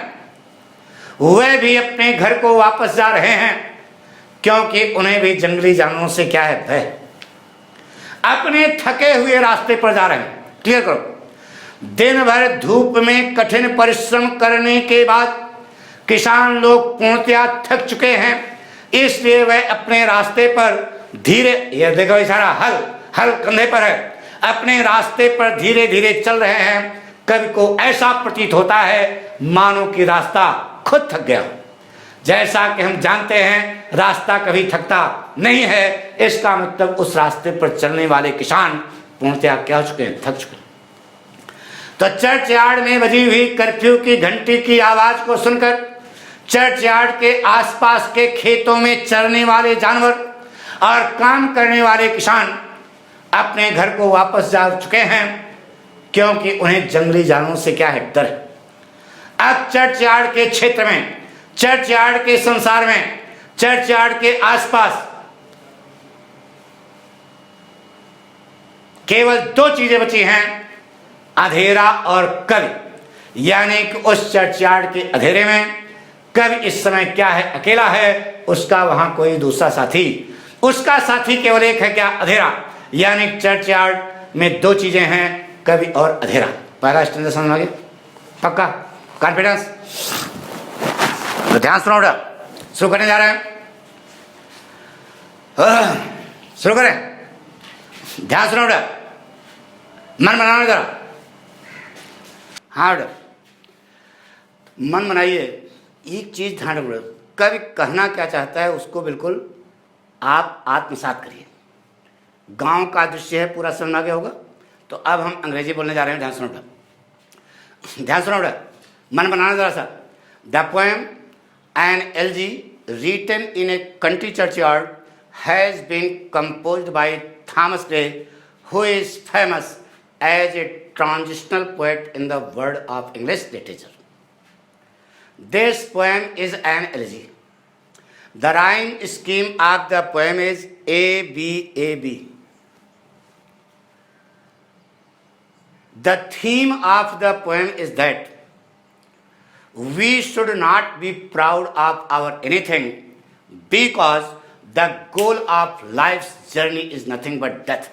वे भी अपने घर को वापस जा रहे हैं, क्योंकि उन्हें भी जंगली जानवरों से क्या है, भय। अपने थके हुए रास्ते पर जा रहे हैं। क्लियर करो। दिन भर धूप में कठिन परिश्रम करने के बाद किसान लोग पूर्णतया थक चुके हैं, इसलिए वे अपने रास्ते पर धीरे, ये देखो इशारा, हल कंधे पर है, अपने रास्ते पर धीरे धीरे चल रहे हैं। कभी को ऐसा प्रतीत होता है मानो कि रास्ता खुद थक गया। जैसा कि हम जानते हैं रास्ता कभी थकता नहीं है, इसका मतलब उस रास्ते पर चलने वाले किसान पूर्णतया क्या हो चुके हैं, थक चुके हैं। तो चर्च यार्ड में बजी हुई कर्फ्यू की घंटी की आवाज को सुनकर चर्च यार्ड के आसपास के खेतों में चरने वाले जानवर और काम करने वाले किसान अपने घर को वापस जा चुके हैं, क्योंकि उन्हें जंगली जानवरों से क्या है, डर। अब चर्च यार्ड के क्षेत्र में, चर्च यार्ड के संसार में, चर्च यार्ड के आसपास केवल दो चीजें बची हैं, अंधेरा और कवि। यानी कि उस चर्च यार्ड के अंधेरे में कवि इस समय क्या है, अकेला है, उसका वहां कोई दूसरा साथी, उसका साथी केवल एक है, क्या, अंधेरा। यानी चर्च यार्ड में दो चीजें हैं, कवि और अंधेरा। पहला स्टैंडर्ड समझ आ गया, पक्का, कॉन्फिडेंस। तो ध्यान सुनो, शुरू करने जा रहे हैं, शुरू करें। ध्यान सुनो, मन बनाना जरा। हाँ, मन बनाइए। एक चीज ध्यान रखो, कवि कहना क्या चाहता है उसको बिल्कुल आप आत्मसात करिए। गांव का दृश्य है, पूरा समझ आ गया होगा। तो अब हम अंग्रेजी बोलने जा रहे हैं। ध्यान सुनो, ध्यान सुनो, मन बनाना जरा सा। The poem an elegy written in a country church yard has been composed by Thomas Gray, who is famous as a transitional poet in the world of English literature. This poem is an elegy. The rhyme scheme of the poem is A-B-A-B. The theme of the poem is that we should not be proud of our anything, because the goal of life's journey is nothing but death.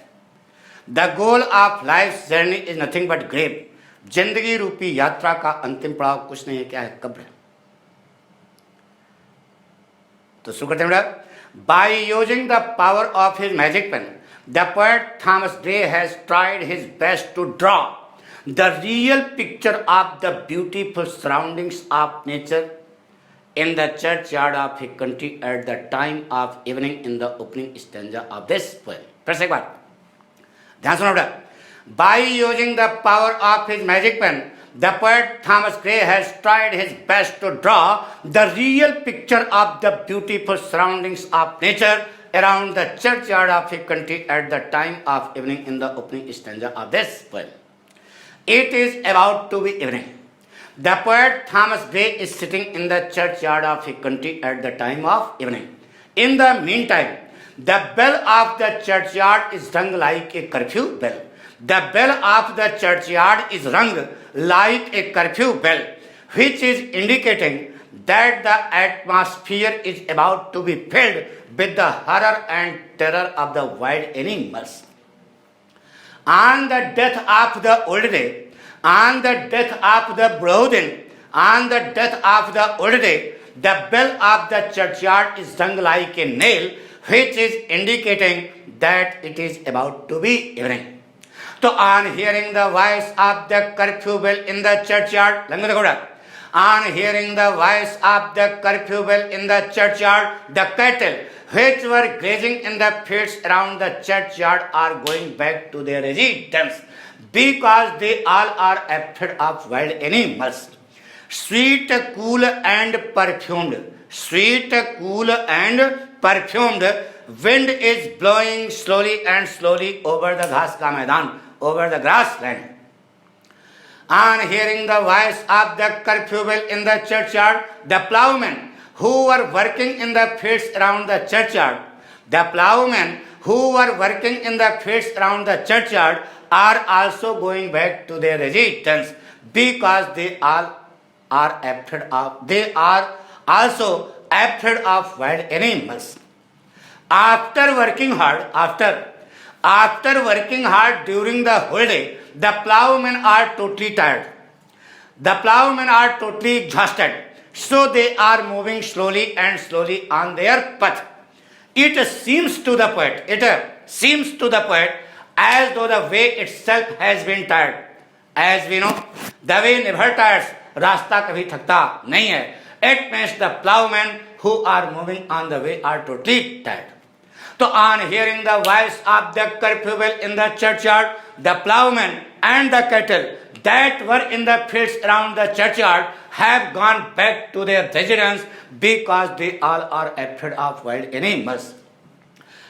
The goal of life's journey is nothing but grave. जिंदगी रूपी यात्रा का अंतिम पड़ाव कुछ नहीं है, क्या है, कब्र। तो शुरू करते हैं। By using the power of his magic pen, the poet Thomas Gray has tried his best to draw the real picture of the beautiful surroundings of nature in the churchyard of his country at the time of evening in the opening stanza of this poem. फिर से एक बार ध्यान सुनो। By using the power of his magic pen, the poet Thomas Gray has tried his best to draw the real picture of the beautiful surroundings of nature around the churchyard of his country at the time of evening in the opening stanza of this poem. It is about to be evening. The poet Thomas Gray is sitting in the churchyard of his country at the time of evening. In the meantime, the bell of the churchyard is rung like a curfew bell. The bell of the churchyard is rung like a curfew bell, which is indicating that the atmosphere is about to be filled with the horror and terror of the wild animals. On the death of the old day, on the death of the brooding, on the death of the old day, the bell of the churchyard is rung like a nail, which is indicating that it is about to be evening. So on hearing the voice of the curfew bell in the churchyard, on hearing the voice of the curfew bell in the churchyard, the cattle which were grazing in the fields around the churchyard are going back to their residence, because they all are afraid of wild animals. Sweet, cool and perfumed, sweet, cool and perfumed wind is blowing slowly and slowly over the घास का मैदान, over the grassland. On hearing the voice of the curfew bell in the churchyard, the plowmen who were working in the fields around the churchyard, the plowmen who were working in the fields around the churchyard are also going back to their residence, because they all are also afraid of wild animals. After working hard during the whole day, the plowmen are totally tired. The plowmen are totally exhausted, so they are moving slowly on their path. It seems to the poet as though the way itself has been tired. As we know, the way never tires. रास्ता कभी थकता नहीं है. It means the plowmen who are moving on the way are totally tired. So on hearing the voice of the curfew bell in the churchyard, the plowmen and the cattle that were in the fields around the churchyard have gone back to their residence because they all are afraid of wild animals.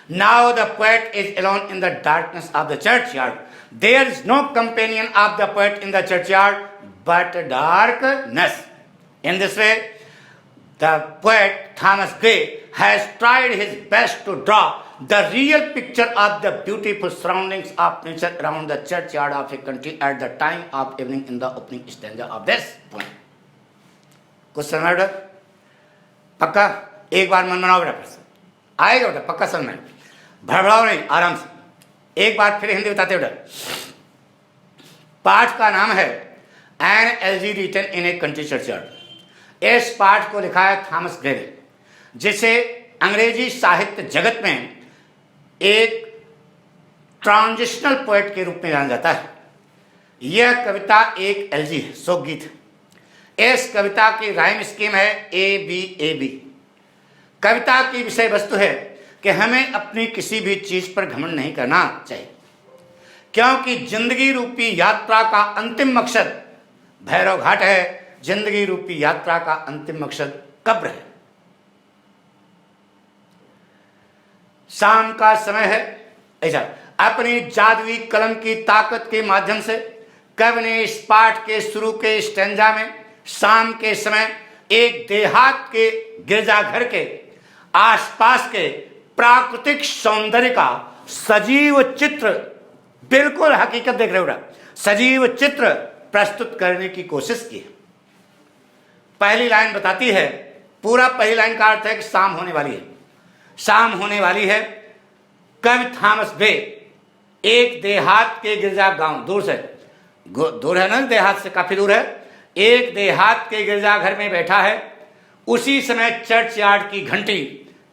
Now the poet is alone in the darkness of the churchyard. There is no companion of the poet in the churchyard but darkness. In this way, the poet Thomas Gray has tried his best to draw the real picture of the beautiful surroundings of nature around the churchyard of a country at the time of evening in the opening stanza of this poem. कुछ समझ में पक्का? एक बार मन बनाओ बेटा, प्रश्न आएगा बेटा, पक्का समझ में, भड़बड़ाओ नहीं, आराम से. एक बार फिर हिंदी बताते बेटा. पाठ का नाम है an elegy written in a country churchyard. इस पाठ को लिखा है थॉमस ग्रे ने, जिसे अंग्रेजी साहित्य जगत में एक ट्रांजिशनल पोएट के रूप में जाना जाता है. यह कविता एक एलजी है, शोक गीत है. इस कविता की राइम स्कीम है ए बी ए बी. कविता की विषय वस्तु है कि हमें अपनी किसी भी चीज पर घमंड नहीं करना चाहिए, क्योंकि जिंदगी रूपी यात्रा का अंतिम मकसद भैरव घाट है. जिंदगी रूपी यात्रा का अंतिम मकसद कब्र है. शाम का समय है. ऐसा अपनी जादुई कलम की ताकत के माध्यम से कवि ने इस पाठ के शुरू के स्टेंजा में शाम के समय एक देहात के गिरजाघर के आसपास के प्राकृतिक सौंदर्य का सजीव चित्र, बिल्कुल हकीकत देख रहे हो, सजीव चित्र प्रस्तुत करने की कोशिश की. पहली लाइन बताती है, पूरा पहली लाइन का अर्थ है कि शाम होने वाली है. शाम होने वाली है. कवि थॉमस ग्रे एक देहात के गिरजा गांव, दूर है ना, देहात से काफी दूर है, एक देहात के गिरजाघर में बैठा है. उसी समय चर्च यार्ड की घंटी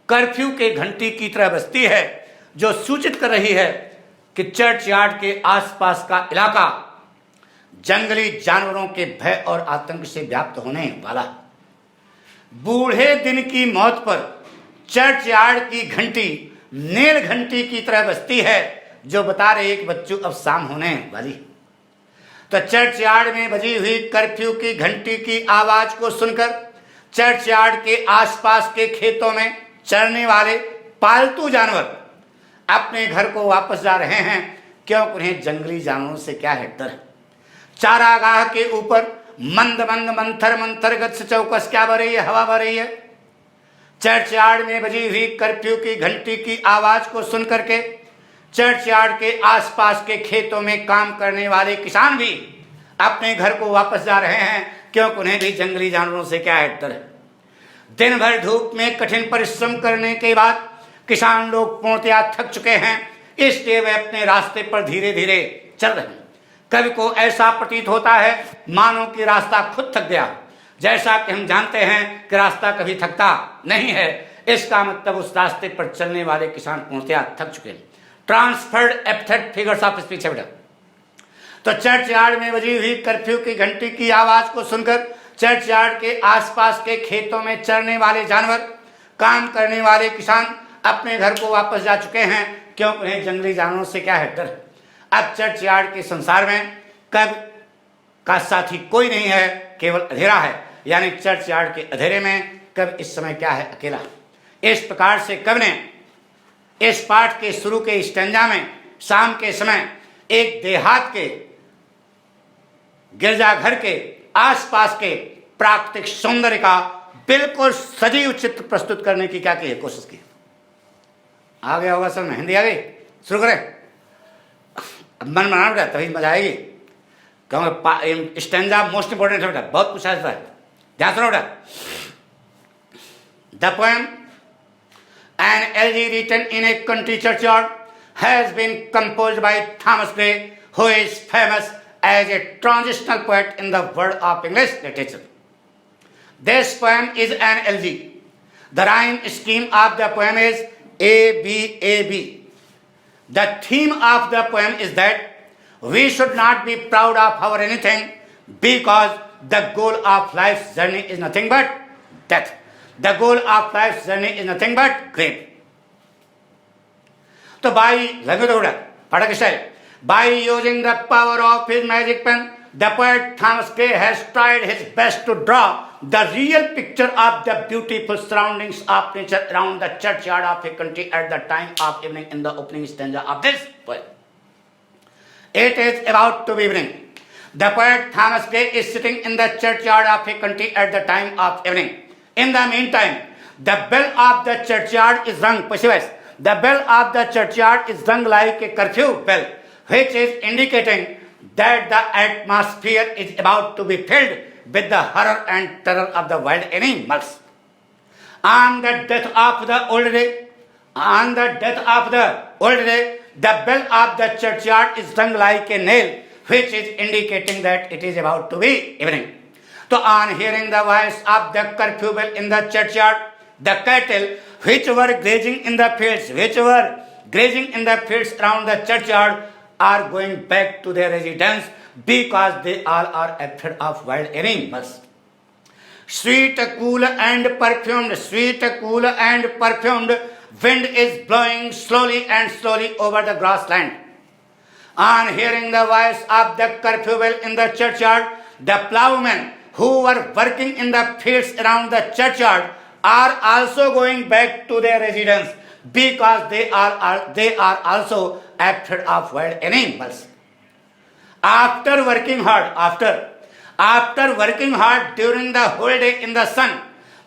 कर्फ्यू के घंटी की तरह बजती है, जो सूचित कर रही है कि चर्च यार्ड के आसपास का इलाका जंगली जानवरों के भय और आतंक से व्याप्त होने वाला. बूढ़े दिन की मौत पर चर्च यार्ड की घंटी नील घंटी की तरह बजती है, जो बता रही है कि बच्चों अब शाम होने वाली. तो चर्च यार्ड में बजी हुई कर्फ्यू की घंटी की आवाज को सुनकर चर्च यार्ड के आसपास के खेतों में चरने वाले पालतू जानवर अपने घर को वापस जा रहे हैं, क्योंकि उन्हें जंगली जानवरों से क्या है, डर. चारागाह के ऊपर मंद मंद मंथर मंथर गत से चौकस क्या बह रही है, हवा बह रही है. चर्च यार्ड में बजी हुई कर्फ्यू की घंटी की आवाज को सुनकर के चर्च यार्ड के आसपास के खेतों में काम करने वाले किसान भी अपने घर को वापस जा रहे हैं, क्योंकि उन्हें भी जंगली जानवरों से क्या है, डर है. दिन भर धूप में कठिन परिश्रम करने के बाद किसान लोग पूर्णतया थक चुके हैं, इसलिए वे अपने रास्ते पर धीरे धीरे चल रहे हैं. कवि को ऐसा प्रतीत होता है मानो कि रास्ता खुद थक गया. जैसा कि हम जानते हैं कि रास्ता कभी थकता नहीं है, इसका मतलब उस रास्ते पर चलने वाले किसान पूर्णतया थक चुके हैं. Transferred epithet figures of speech है बेटा. तो चर्च यार्ड में बजी हुई कर्फ्यू की घंटी की आवाज को सुनकर चर्च यार्ड के आसपास के खेतों में चरने वाले जानवर, काम करने वाले किसान अपने घर को वापस जा चुके हैं, क्योंकि उन्हें जंगली जानवरों से क्या है, डर. अब चर्च यार्ड के संसार में कवि का साथी कोई नहीं है, केवल अंधेरा है. यानी चर्च यार्ड के अंधेरे में कवि इस समय क्या है, अकेला. इस प्रकार से कवि ने इस पाठ के शुरू के स्टेंजा में शाम के समय एक देहात के गिरजाघर के आसपास के प्राकृतिक सौंदर्य का बिल्कुल सजीव चित्र प्रस्तुत करने की क्या की है, कोशिश की. आ गया होगा समझ में, हिंदी आ गई. शुरू करें. अब मन बना बेटा, तभी मजा आएगी. कहूँगा स्टेंजा मोस्ट इंपोर्टेंट है बेटा, बहुत पूछा जाता है. ध्यान सुनो बेटा. The poem An Elegy written in a country churchyard has been composed by Thomas Gray, who is famous as a transitional poet in the world of English literature. This poem is an elegy. The rhyme scheme of the poem is A B A B. The theme of the poem is that we should not be proud of our anything because the goal of life's journey is nothing but death. The goal of life's journey is nothing but grave. So by using the power of his magic pen, the poet Thomas Gray has tried his best to draw the real picture of the beautiful surroundings of nature around the churchyard of a country at the time of evening in the opening stanza of this poem. It is about to be evening. The poet Thomas Gray is sitting in the churchyard of a country at the time of evening. In the meantime, the bell of the churchyard is rung. The bell of the churchyard is rung like a curfew bell, which is indicating that the atmosphere is about to be filled with the horror and terror of the wild animals. On the death of the old day, the bell of the churchyard is rung like a nail, which is indicating that it is about to be evening. So on hearing the voice of the curfew bell in the churchyard, the cattle which were grazing in the fields around the churchyard are going back to their residence because they all are afraid of wild animals. Sweet, cool and perfumed wind is blowing slowly over the grassland. On hearing the voice of the curfew bell in the churchyard, the ploughmen who were working in the fields around the churchyard are also going back to their residence because they are also afraid of wild animals. After working hard during the whole day in the sun,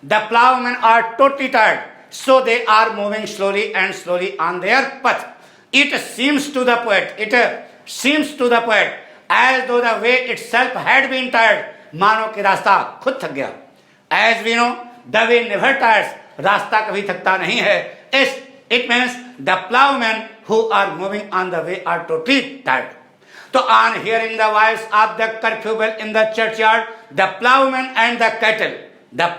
the ploughmen are totally tired, so they are moving slowly on their path. It seems to the poet as though the way itself had been tired, मानो कि रास्ता खुद थक गया. As we know, the way never tires, रास्ता कभी थकता नहीं है. It means the ploughmen who are moving on the way are totally tired. So on hearing the voice of the curfew bell in the churchyard, the ploughmen and the cattle that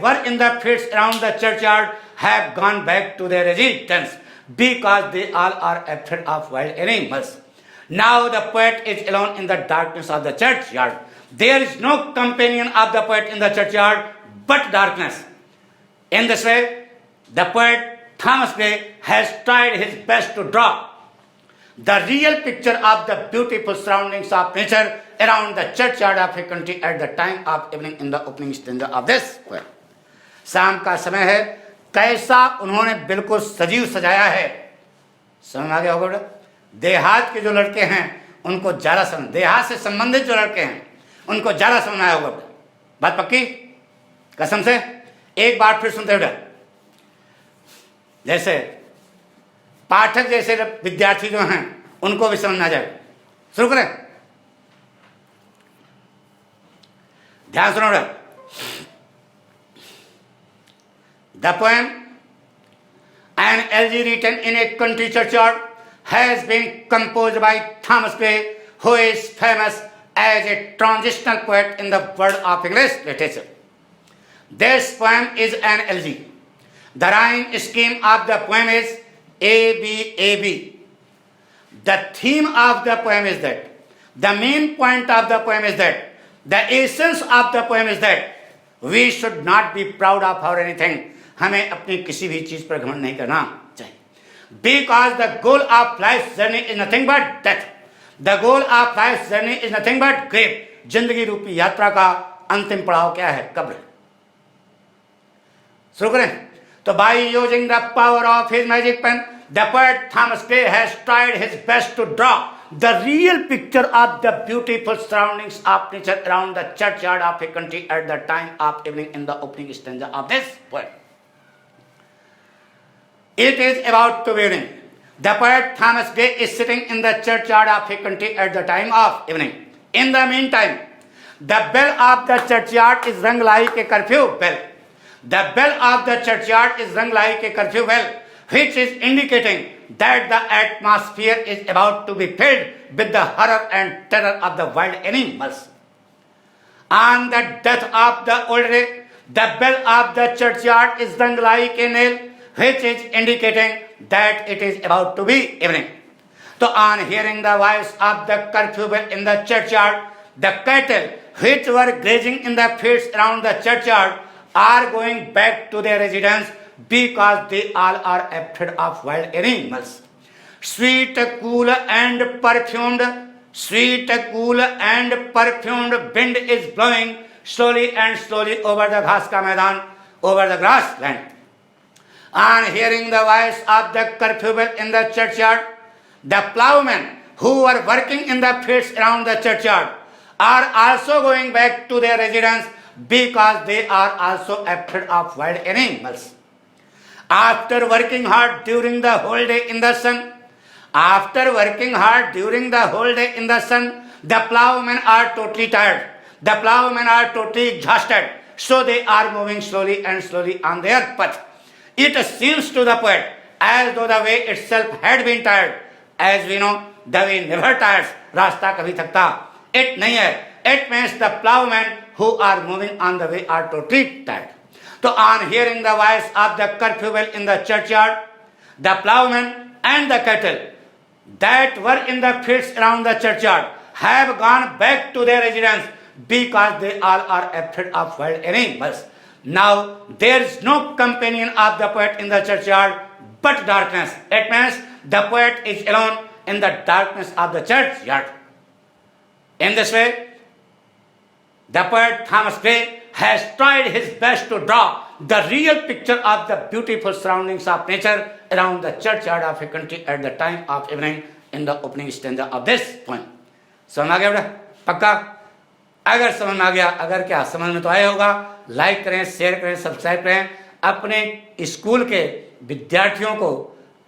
were in the fields around the churchyard have gone back to their residence because they all are afraid of wild animals. Now the poet is alone in the darkness of the churchyard. There is no companion of the poet in the churchyard but darkness. In this way, the poet Thomas Gray has tried his best to draw the real picture of the beautiful surroundings of nature around the churchyard of a country at the time of evening in the opening stanza of this poem. शाम का समय है, कैसा उन्होंने बिल्कुल सजीव सजाया है. समझ आ गया होगा बेटा. देहात के जो लड़के हैं उनको ज़्यादा समझ, देहात से संबंधित जो लड़के हैं उनको ज़्यादा समझ आया होगा. बात पक्की? कसम से एक बार फिर सुनते बेटा. जैसे पाठक जैसे विद्यार्थी जो हैं उनको भी समझ आ जाए. शुरू करें. ध्यान सुनो बेटा. The poem An Elegy written in a country churchyard has been composed by Thomas Gray, who is famous as a transitional poet in the world of English literature. This poem is an elegy. The rhyme scheme of the poem is A-B-A-B. The theme of the poem is that, the main point of the poem is that, the essence of the poem is that we should not be proud of our anything. हमें अपनी किसी भी चीज पर घमंड नहीं करना चाहिए. Because the goal of life's journey is nothing but death. The goal of life's journey is nothing but grave. जिंदगी रूपी यात्रा का अंतिम पड़ाव क्या है? कब्र. शुरू करें. तो by using the power of his magic pen, the poet Thomas Gray has tried his best to draw the real picture of the beautiful surroundings of nature around the churchyard of a country at the time of evening in the opening stanza of this poem. It is about to be evening. The poet Thomas Gray is sitting in the churchyard of a country at the time of evening. In the meantime, The bell of the churchyard is rung like a curfew bell. The bell of the churchyard is rung like a curfew bell, which is indicating that the atmosphere is about to be filled with the horror and terror of the wild animals. On the death of the old day, the bell of the churchyard is rung like a nail, which is indicating that it is about to be evening. So on hearing the voice of the curfew bell in the churchyard, the cattle which were grazing in the fields around the churchyard are going back to their residence because they all are afraid of wild animals. Sweet, cool and perfumed wind is blowing slowly and slowly over the घास का मैदान, over the grassland. On hearing the voice of the curfew bell in the churchyard, the plowmen who were working in the fields around the churchyard are also going back to their residence because they are also afraid of wild animals. After working hard during the whole day in the sun, the plowmen are totally tired. The plowmen are totally exhausted. So they are moving slowly and slowly on their path. It seems to the poet as though the way itself had been tired. As we know, the way never tires. रास्ता कभी थकता it नहीं है. It means the plowmen who are moving on the way are totally tired. So on hearing the voice of the curfew bell in the churchyard, the plowmen and the cattle that were in the fields around the churchyard have gone back to their residence because they all are afraid of wild animals. Now there is no companion of the poet in the churchyard but darkness. It means the poet is alone in the darkness of the churchyard. In this way, the poet Thomas Gray has tried his best to draw the real picture of the beautiful surroundings of nature around the churchyard of a country at the time of evening in the opening stanza of this poem. समझ आ गया बेटा? पक्का? अगर समझ में आ गया, अगर क्या समझ में तो आया होगा, लाइक करें, शेयर करें, सब्सक्राइब करें, अपने स्कूल के विद्यार्थियों को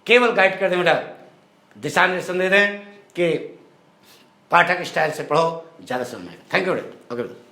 केवल गाइड कर दें बेटा, दिशा निर्देशन दे दें कि पाठक स्टाइल से पढ़ो, ज़्यादा समझ में आएगा. थैंक यू बेटा. ओके.